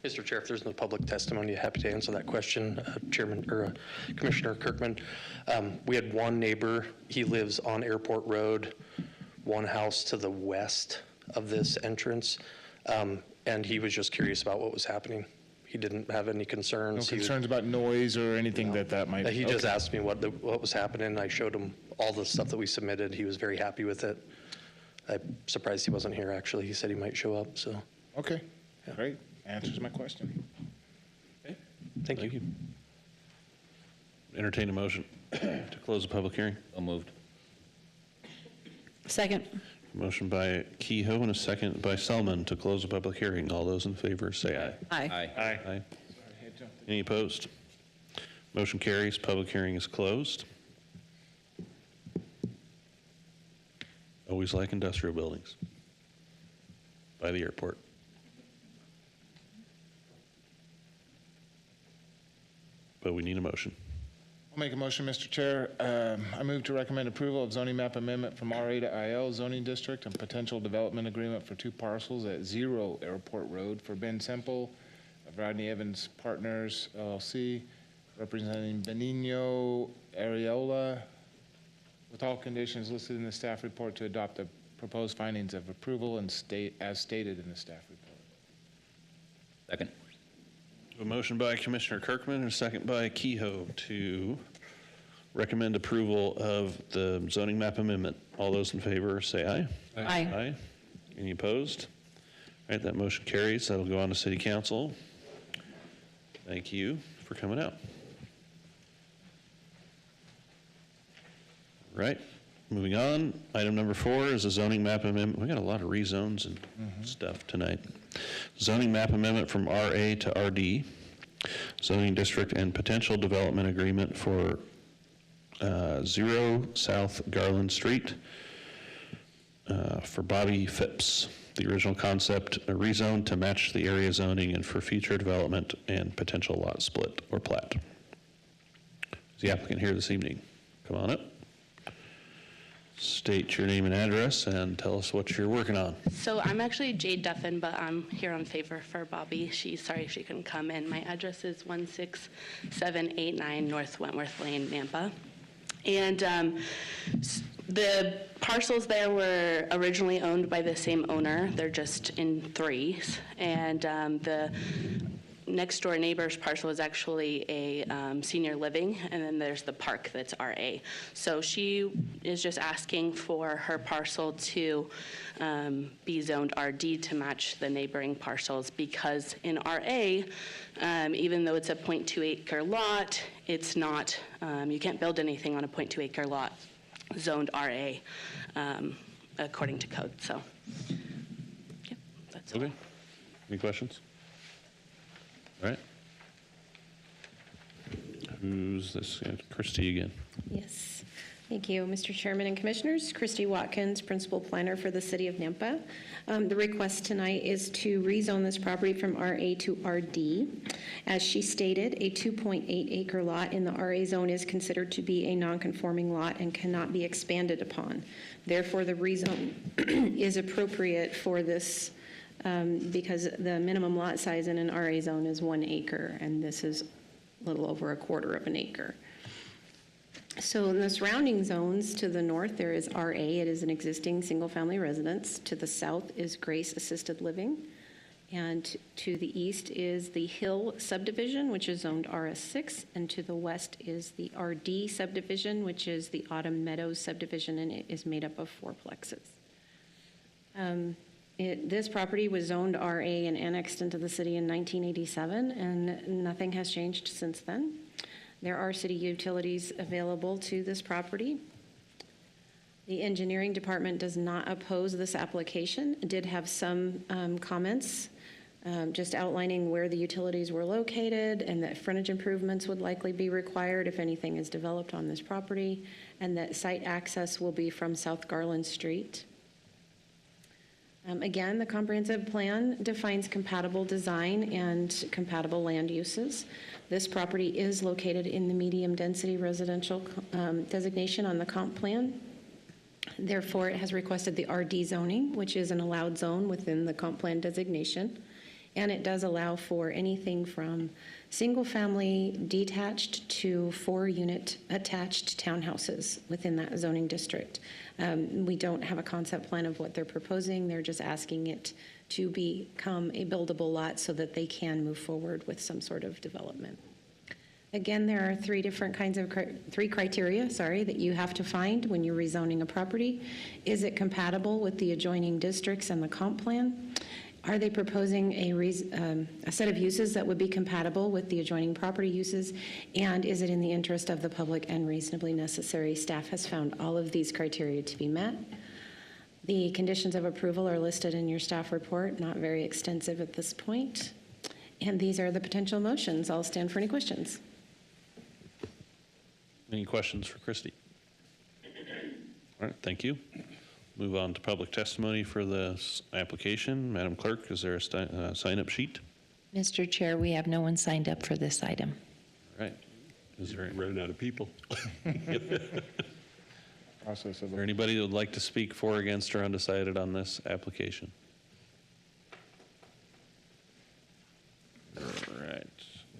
Mr. Chair, if there's no public testimony, happy to answer that question, Chairman, or Commissioner Kirkman. We had one neighbor, he lives on Airport Road, one house to the west of this entrance, and he was just curious about what was happening. He didn't have any No concerns. concerns about noise or anything that might? He just okay. asked me what was happening. I showed him all the stuff that we submitted. He was very happy with it. I'm surprised he wasn't here, actually. He said he might show up, so. Okay, great. Answers my question. Thank you. Entertain a motion to close the public hearing. So moved. Second. Motion by Kehoe and a second by Selman to close the public hearing. All those in favor say aye. Aye. Aye. Any opposed? Motion carries. Public hearing is closed. Always like industrial buildings by the airport. But we need a motion. I'll make a motion, Mr. Chair. I move to recommend approval of zoning map amendment from RA to IL zoning district and potential development agreement for 2 parcels at 0 Airport Road for Ben Semple of Rodney Evans Partners LLC, representing Benigno Areola, with all conditions listed in the staff report to adopt the proposed findings of approval and as stated in the staff report. Second. A motion by Commissioner Kirkman and a second by Kehoe to recommend approval of the zoning map amendment. All those in favor say aye. Aye. Aye. Any opposed? All right, that motion carries. That'll go on to City Council. Thank you for coming out. Right, moving on. Item number 4 is a zoning map amendment. We got a lot of rezones and stuff tonight. Zoning map amendment from RA to RD, zoning district and potential development agreement for 0 South Garland Street for Bobby Phipps. The original concept, a rezone to match the area zoning and for future development and potential lot split or plat. Is the applicant here this evening? Come on up. State your name and address and tell us what you're working on. So I'm actually Jade Duffin, but I'm here on favor for Bobby. She's sorry she couldn't come in. My address is 16789 North Wentworth Lane, Nampa. And the parcels there were originally owned by the same owner. They're just in 3s. And the next door neighbor's parcel is actually a senior living, and then there's the park that's RA. So she is just asking for her parcel to be zoned RD to match the neighboring parcels, because in RA, even though it's a 0.2 acre lot, it's not, you can't build anything on a 0.2 acre lot zoned RA according to code. So, yeah, that's all. Okay. Any questions? All right. Who's this? Christie again. Yes. Thank you, Mr. Chairman and Commissioners. Christy Watkins, Principal Planner for the City of Nampa. The request tonight is to rezone this property from RA to RD. As she stated, a 2.8 acre lot in the RA zone is considered to be a non-conforming lot and cannot be expanded upon. Therefore, the rezone is appropriate for this because the minimum lot size in an RA zone is 1 acre, and this is a little over 1/4 of an acre. So in the surrounding zones, to the north, there is RA. It is an existing single-family residence. To the south is Grace Assisted Living. And to the east is the Hill subdivision, which is zoned RS6. And to the west is the RD subdivision, which is the Autumn Meadows subdivision, and it is made up of 4 plexes. This property was zoned RA and annexed into the city in 1987, and nothing has changed since then. There are city utilities available to this property. The engineering department does not oppose this application. It did have some comments, just outlining where the utilities were located and that frontage improvements would likely be required if anything is developed on this property, and that site access will be from South Garland Street. Again, the comprehensive plan defines compatible design and compatible land uses. This property is located in the medium-density residential designation on the comp plan. Therefore, it has requested the RD zoning, which is an allowed zone within the comp plan designation. And it does allow for anything from single-family detached to 4-unit attached townhouses within that zoning district. We don't have a concept plan of what they're proposing. They're just asking it to become a buildable lot so that they can move forward with some sort of development. Again, there are three criteria that you have to find when you're rezoning a property. Is it compatible with the adjoining districts and the comp plan? Are they proposing a set of uses that would be compatible with the adjoining property uses? And is it in the interest of the public and reasonably necessary? Staff has found all of these criteria to be met. The conditions of approval are listed in your staff report, not very extensive at this point. And these are the potential motions. I'll stand for any questions. Any questions for Christy? All right, thank you. Move on to public testimony for this application. Madam Clerk, is there a sign-up sheet? Mr. Chair, we have no one signed up for this item. All right. Is there Running out of people. Process Is there anybody that would like to speak for, against, or undecided on this application? All right.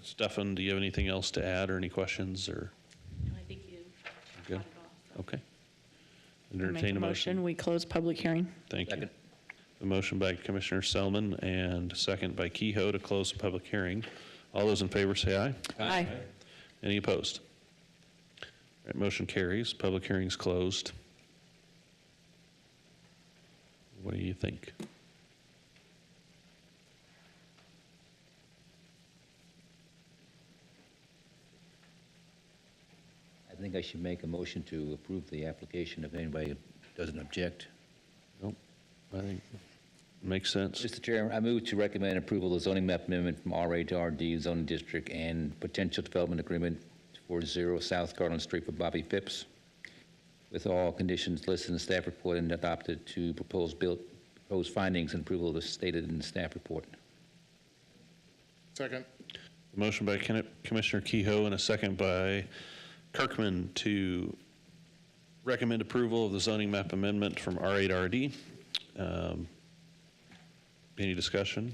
Stefan, do you have anything else to add or any questions or? I think you Good. got it all. Okay. Make Entertain a a motion. we close public hearing. Thank you. Second. A motion by Commissioner Selman and a second by Kehoe to close the public hearing. All those in favor say aye. Aye. Any opposed? All right, motion carries. Public hearing's closed. What do you think? I think I should make a motion to approve the application if anybody doesn't object. Nope. I think makes sense. Mr. Chair, I move to recommend approval of zoning map amendment from RA to RD zoning district and potential development agreement for 0 South Garland Street for Bobby Phipps, with all conditions listed in the staff report and adopted to proposed findings and approval as stated in the staff report. Second. Motion by Commissioner Kehoe and a second by Kirkman to recommend approval of the zoning map amendment from R8 RD. Any discussion?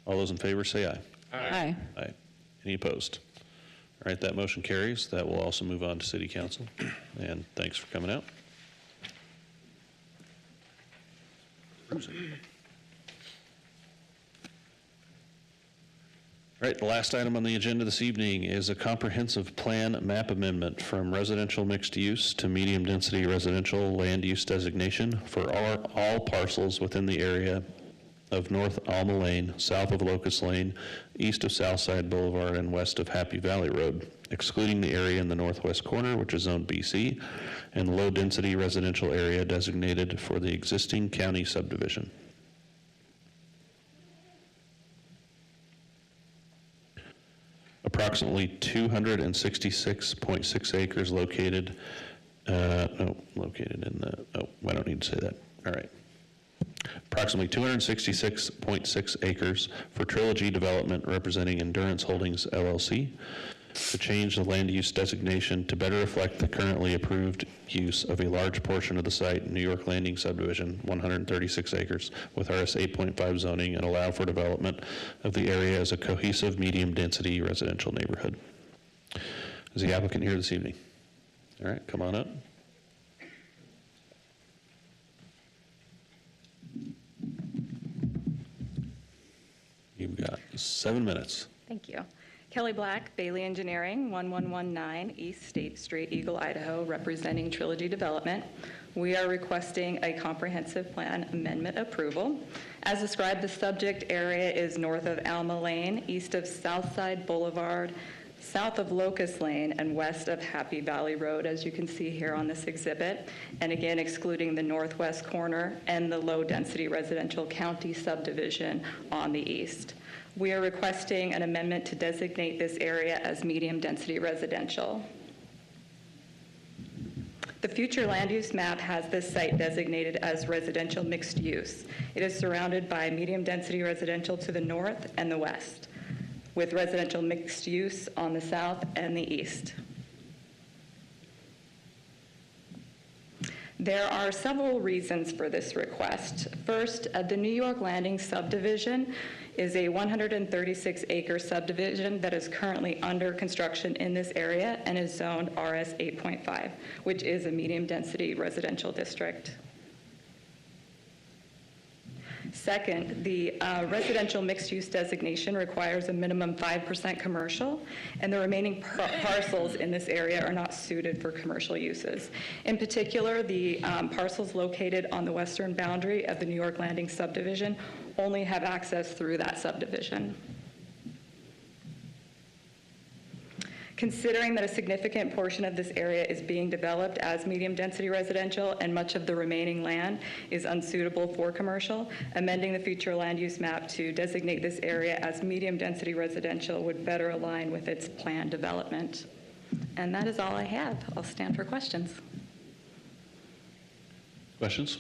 All those in favor say aye. Aye. Aye. Any opposed? All right, that motion carries. That will also move on to City Council. And thanks for coming out. All right, the last item on the agenda this evening is a comprehensive plan map amendment from residential mixed use to medium density residential land use designation for all parcels within the area of North Alma Lane, south of Locust Lane, east of Southside Boulevard, and west of Happy Valley Road, excluding the area in the northwest corner, which is zoned BC, and low-density residential area designated for the existing county subdivision. Approximately 266.6 acres located, I don't need to say that. All right. Approximately 266.6 acres for Trilogy Development representing Endurance Holdings LLC to change the land use designation to better reflect the currently approved use of a large portion of the site, New York Landing subdivision, 136 acres, with RS 8.5 zoning, and allow for development of the area as a cohesive medium-density residential neighborhood. Is the applicant here this evening? All right, come on up. You've got 7 minutes. Thank you. Kelly Black, Bailey Engineering, 1119 East State Street, Eagle, Idaho, representing Trilogy Development. We are requesting a comprehensive plan amendment approval. As described, the subject area is north of Alma Lane, east of Southside Boulevard, south of Locust Lane and west of Happy Valley Road, as you can see here on this exhibit, and again excluding the northwest corner and the low-density residential county subdivision on the east. We are requesting an amendment to designate this area as medium-density residential. The future land use map has this site designated as residential mixed use. It is surrounded by medium-density residential to the north and the west, with residential mixed use on the south and the east. There are several reasons for this request. First, the New York Landing subdivision is a 136-acre subdivision that is currently under construction in this area and is zoned RS 8.5, which is a medium-density residential district. Second, the residential mixed-use designation requires a minimum 5% commercial, and the remaining parcels in this area are not suited for commercial uses. In particular, the parcels located on the western boundary of the New York Landing subdivision only have access through that subdivision. Considering that a significant portion of this area is being developed as medium-density residential and much of the remaining land is unsuitable for commercial, amending the future land use map to designate this area as medium-density residential would better align with its planned development. And that is all I have. I'll stand for questions. Questions?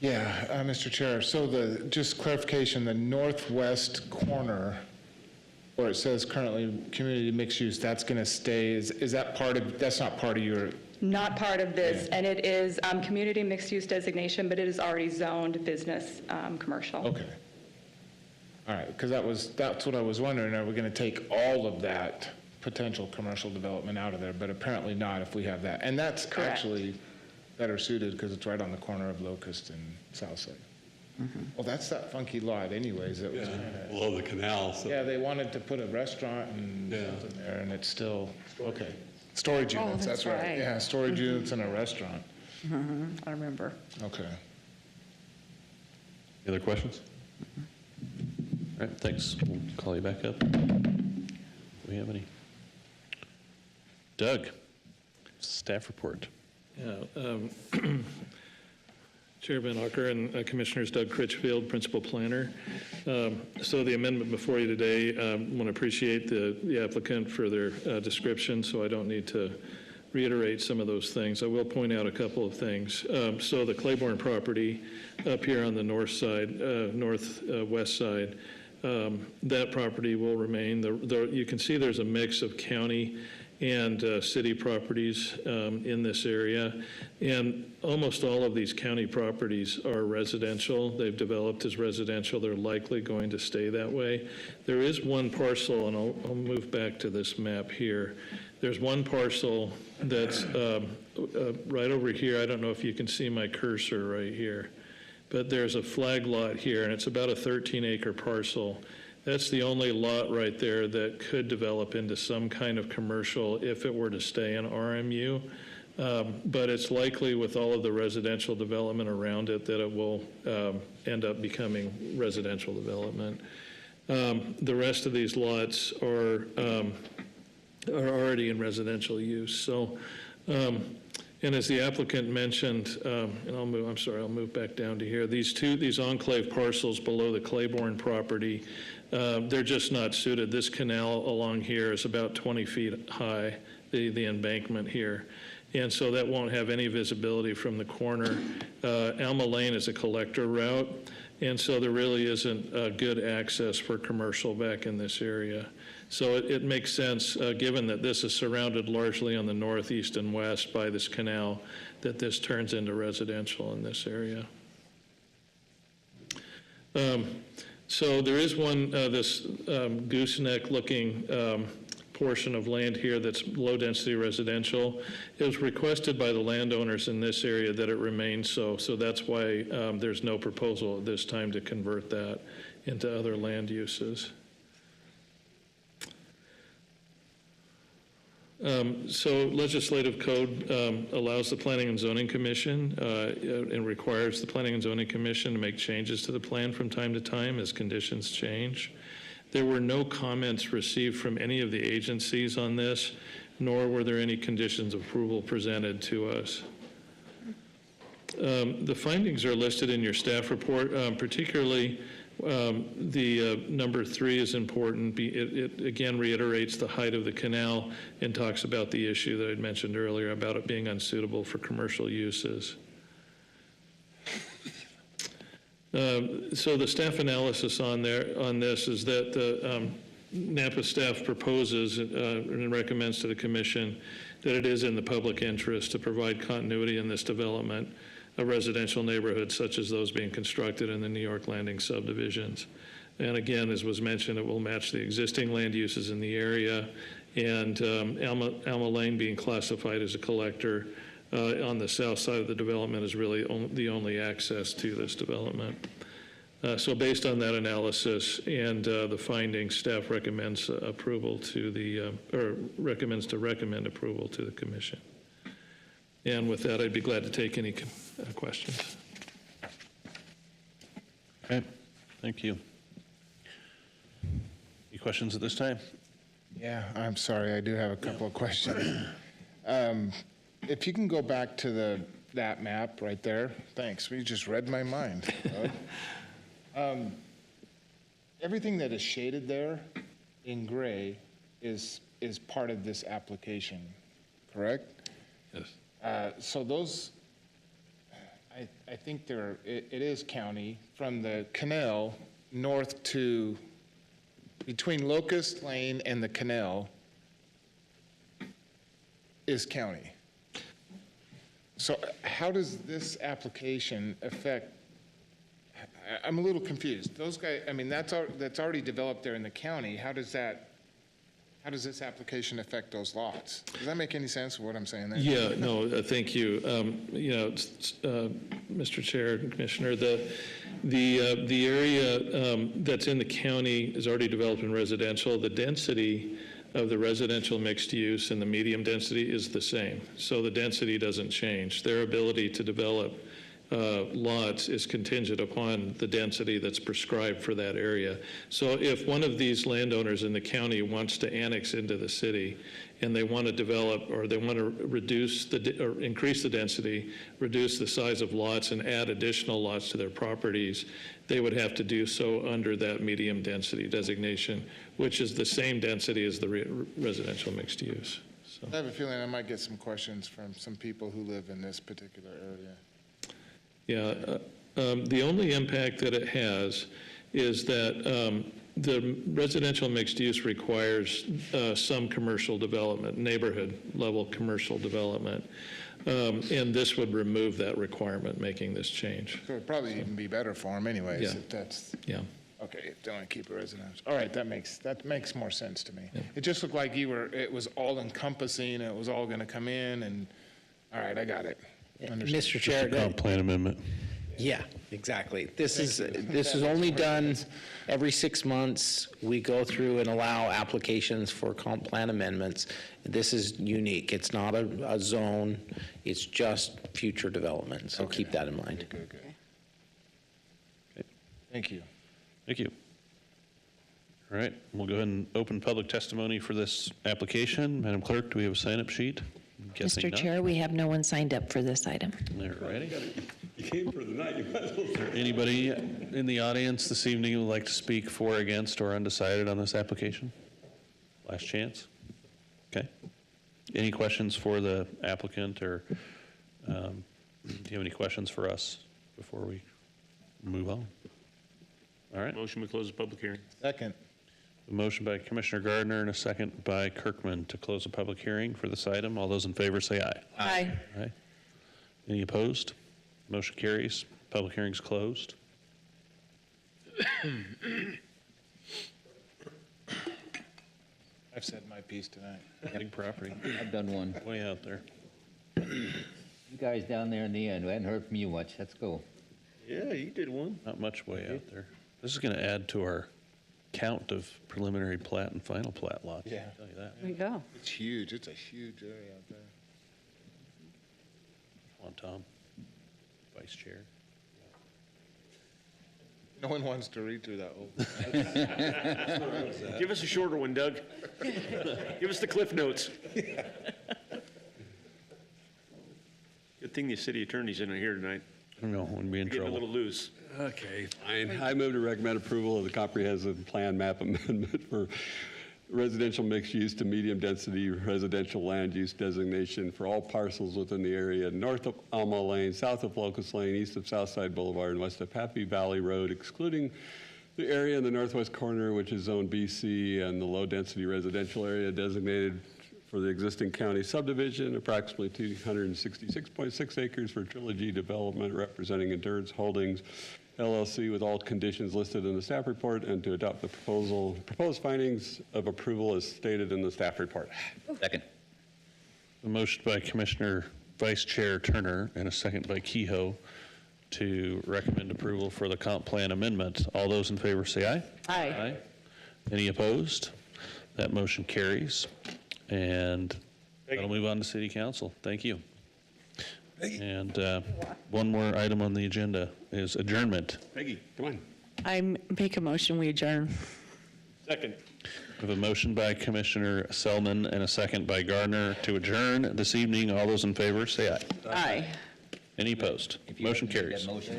Yeah, Mr. Chair, so just clarification, the northwest corner, where it says currently community mixed use, that's going to stay, is that part of, that's not part of your? Not part of this, and it is community mixed use designation, but it is already zoned business commercial. Okay. All right, because that's what I was wondering, are we going to take all of that potential commercial development out of there, but apparently not if we have that. And that's Correct. actually better suited because it's right on the corner of Locust and Southside. Well, that's that funky lot anyways. That was Below the canal. So. yeah, they wanted to put a restaurant and something there, and it's still, okay. Storage units, that's right. Yeah, storage units and a restaurant. I remember. Okay. Any other questions? All right, thanks. We'll call you back up. Do we have any? Doug, staff report. Yeah, Chairman Ucker and Commissioners, Doug Critchfield, Principal Planner. So the amendment before you today, I want to appreciate the applicant for their description, so I don't need to reiterate some of those things. I will point out a couple of things. So the Claiborne property up here on the north side, northwest side, that property will remain. You can see there's a mix of county and city properties in this area. And almost all of these county properties are residential. They've developed as residential. They're likely going to stay that way. There is one parcel, and I'll move back to this map here. There's one parcel that's right over here. I don't know if you can see my cursor right here, but there's a flag lot here, and it's about a 13-acre parcel. That's the only lot right there that could develop into some kind of commercial if it were to stay in RMU. But it's likely with all of the residential development around it that it will end up becoming residential development. The rest of these lots are already in residential use. So, and as the applicant mentioned, and I'll move back down to here. These enclave parcels below the Claiborne property, they're just not suited. This canal along here is about 20 feet high, the embankment here. And so that won't have any visibility from the corner. Alma Lane is a collector route, and so there really isn't good access for commercial back in this area. So it makes sense, given that this is surrounded largely on the north, east, and west by this canal, that this turns into residential in this area. So there is one, this gooseneck-looking portion of land here that's low-density residential. It was requested by the landowners in this area that it remain so. So that's why there's no proposal at this time to convert that into other land uses. So legislative code allows the Planning and Zoning Commission and requires the Planning and Zoning Commission to make changes to the plan from time to time as conditions change. There were no comments received from any of the agencies on this, nor were there any conditions of approval presented to us. The findings are listed in your staff report, particularly the number 3 is important. It again reiterates the height of the canal and talks about the issue that I'd mentioned earlier about it being unsuitable for commercial uses. So the staff analysis on this is that the Napa staff proposes and recommends to the commission that it is in the public interest to provide continuity in this development of residential neighborhoods such as those being constructed in the New York Landing subdivisions. And again, as was mentioned, it will match the existing land uses in the area, and Alma Lane being classified as a collector on the south side of the development is really the only access to this development. So based on that analysis and the findings, staff recommends approval to the, or recommends to recommend approval to the commission. And with that, I'd be glad to take any questions. Okay, thank you. Any questions at this time? Yeah, I'm sorry, I do have a couple of questions. If you can go back to that map right there, thanks, you just read my mind. Everything that is shaded there in gray is part of this application, correct? Yes. So those, I think it is county, from the canal north to, between Locust Lane and the canal is county. So how does this application affect, I'm a little confused. Those guys, I mean, that's already developed there in the county. How does this application affect those lots? Does that make any sense, what I'm saying there? Yeah, no, thank you. Mr. Chair, Commissioner, the area that's in the county is already developed in residential. The density of the residential mixed use and the medium density is the same. So the density doesn't change. Their ability to develop lots is contingent upon the density that's prescribed for that area. So if one of these landowners in the county wants to annex into the city and they want to develop, or they want to reduce or increase the density, reduce the size of lots and add additional lots to their properties, they would have to do so under that medium density designation, which is the same density as the residential mixed use. So. I have a feeling I might get some questions from some people who live in this particular area. Yeah, the only impact that it has is that the residential mixed use requires some commercial development, neighborhood level commercial development. And this would remove that requirement, making this change. So it'd probably even be better for them anyways, Yeah. if that's, Yeah. okay, if they want to keep it residential. All right, that makes more sense to me. It just looked like it was all encompassing, it was all going to come in, and, all right, I got it. Understood. Mr. Chair, Comp plan amendment. yeah, exactly. This is only done every 6 months. We go through and allow applications for comp plan amendments. This is unique. It's not a zone. It's just future development. So keep that in mind. Good. Thank you. Thank you. All right, we'll go ahead and open public testimony for this application. Madam Clerk, do we have a sign-up sheet? I'm guessing Mr. not. Chair, we have no one signed up for this item. All righty. You came for the night, you might as well. Is there anybody in the audience this evening who would like to speak for, against, or undecided on this application? Last chance. Okay. Any questions for the applicant, or do you have any questions for us before we move on? All right. Motion to close the public hearing. Second. A motion by Commissioner Gardner and a second by Kirkman to close the public hearing for this item. All those in favor say aye. Aye. Aye. Any opposed? Motion carries. Public hearing's closed. I've said my piece tonight. Big property. I've done one. Way out there. You guys down there in the end, we hadn't heard from you much. Let's go. Yeah, you did one. Not much way out there. This is going to add to our count of preliminary plat and final plat lots. Yeah. I'll tell you that. There you go. It's huge. It's a huge area out there. Come on, Tom. Vice Chair. No one wants to read through that whole. Give us a shorter one, Doug. Give us the Cliff Notes. Good thing the city attorney's in here tonight. I don't know, wouldn't be in Getting a trouble. little loose. Okay, fine. I move to recommend approval of the comprehensive plan map amendment for residential mixed use to medium density residential land use designation for all parcels within the area north of Alma Lane, south of Locust Lane, east of Southside Boulevard, and west of Happy Valley Road, excluding the area in the northwest corner, which is Zone BC, and the low-density residential area designated for the existing county subdivision, approximately 266.6 acres for Trilogy Development representing Endurance Holdings LLC with all conditions listed in the staff report, and to adopt the proposed findings of approval as stated in the staff report. Second. A motion by Commissioner Vice Chair Turner and a second by Kehoe to recommend approval for the comp plan amendment. All those in favor say aye. Aye. Any opposed? That motion carries. And that'll move on to City Council. Thank you. And one more item on the agenda is adjournment. Peggy, come on. I make a motion, we adjourn. Second. We have a motion by Commissioner Selman and a second by Gardner to adjourn this evening. All those in favor say aye. Aye. Any opposed? If you Motion make that carries. motion,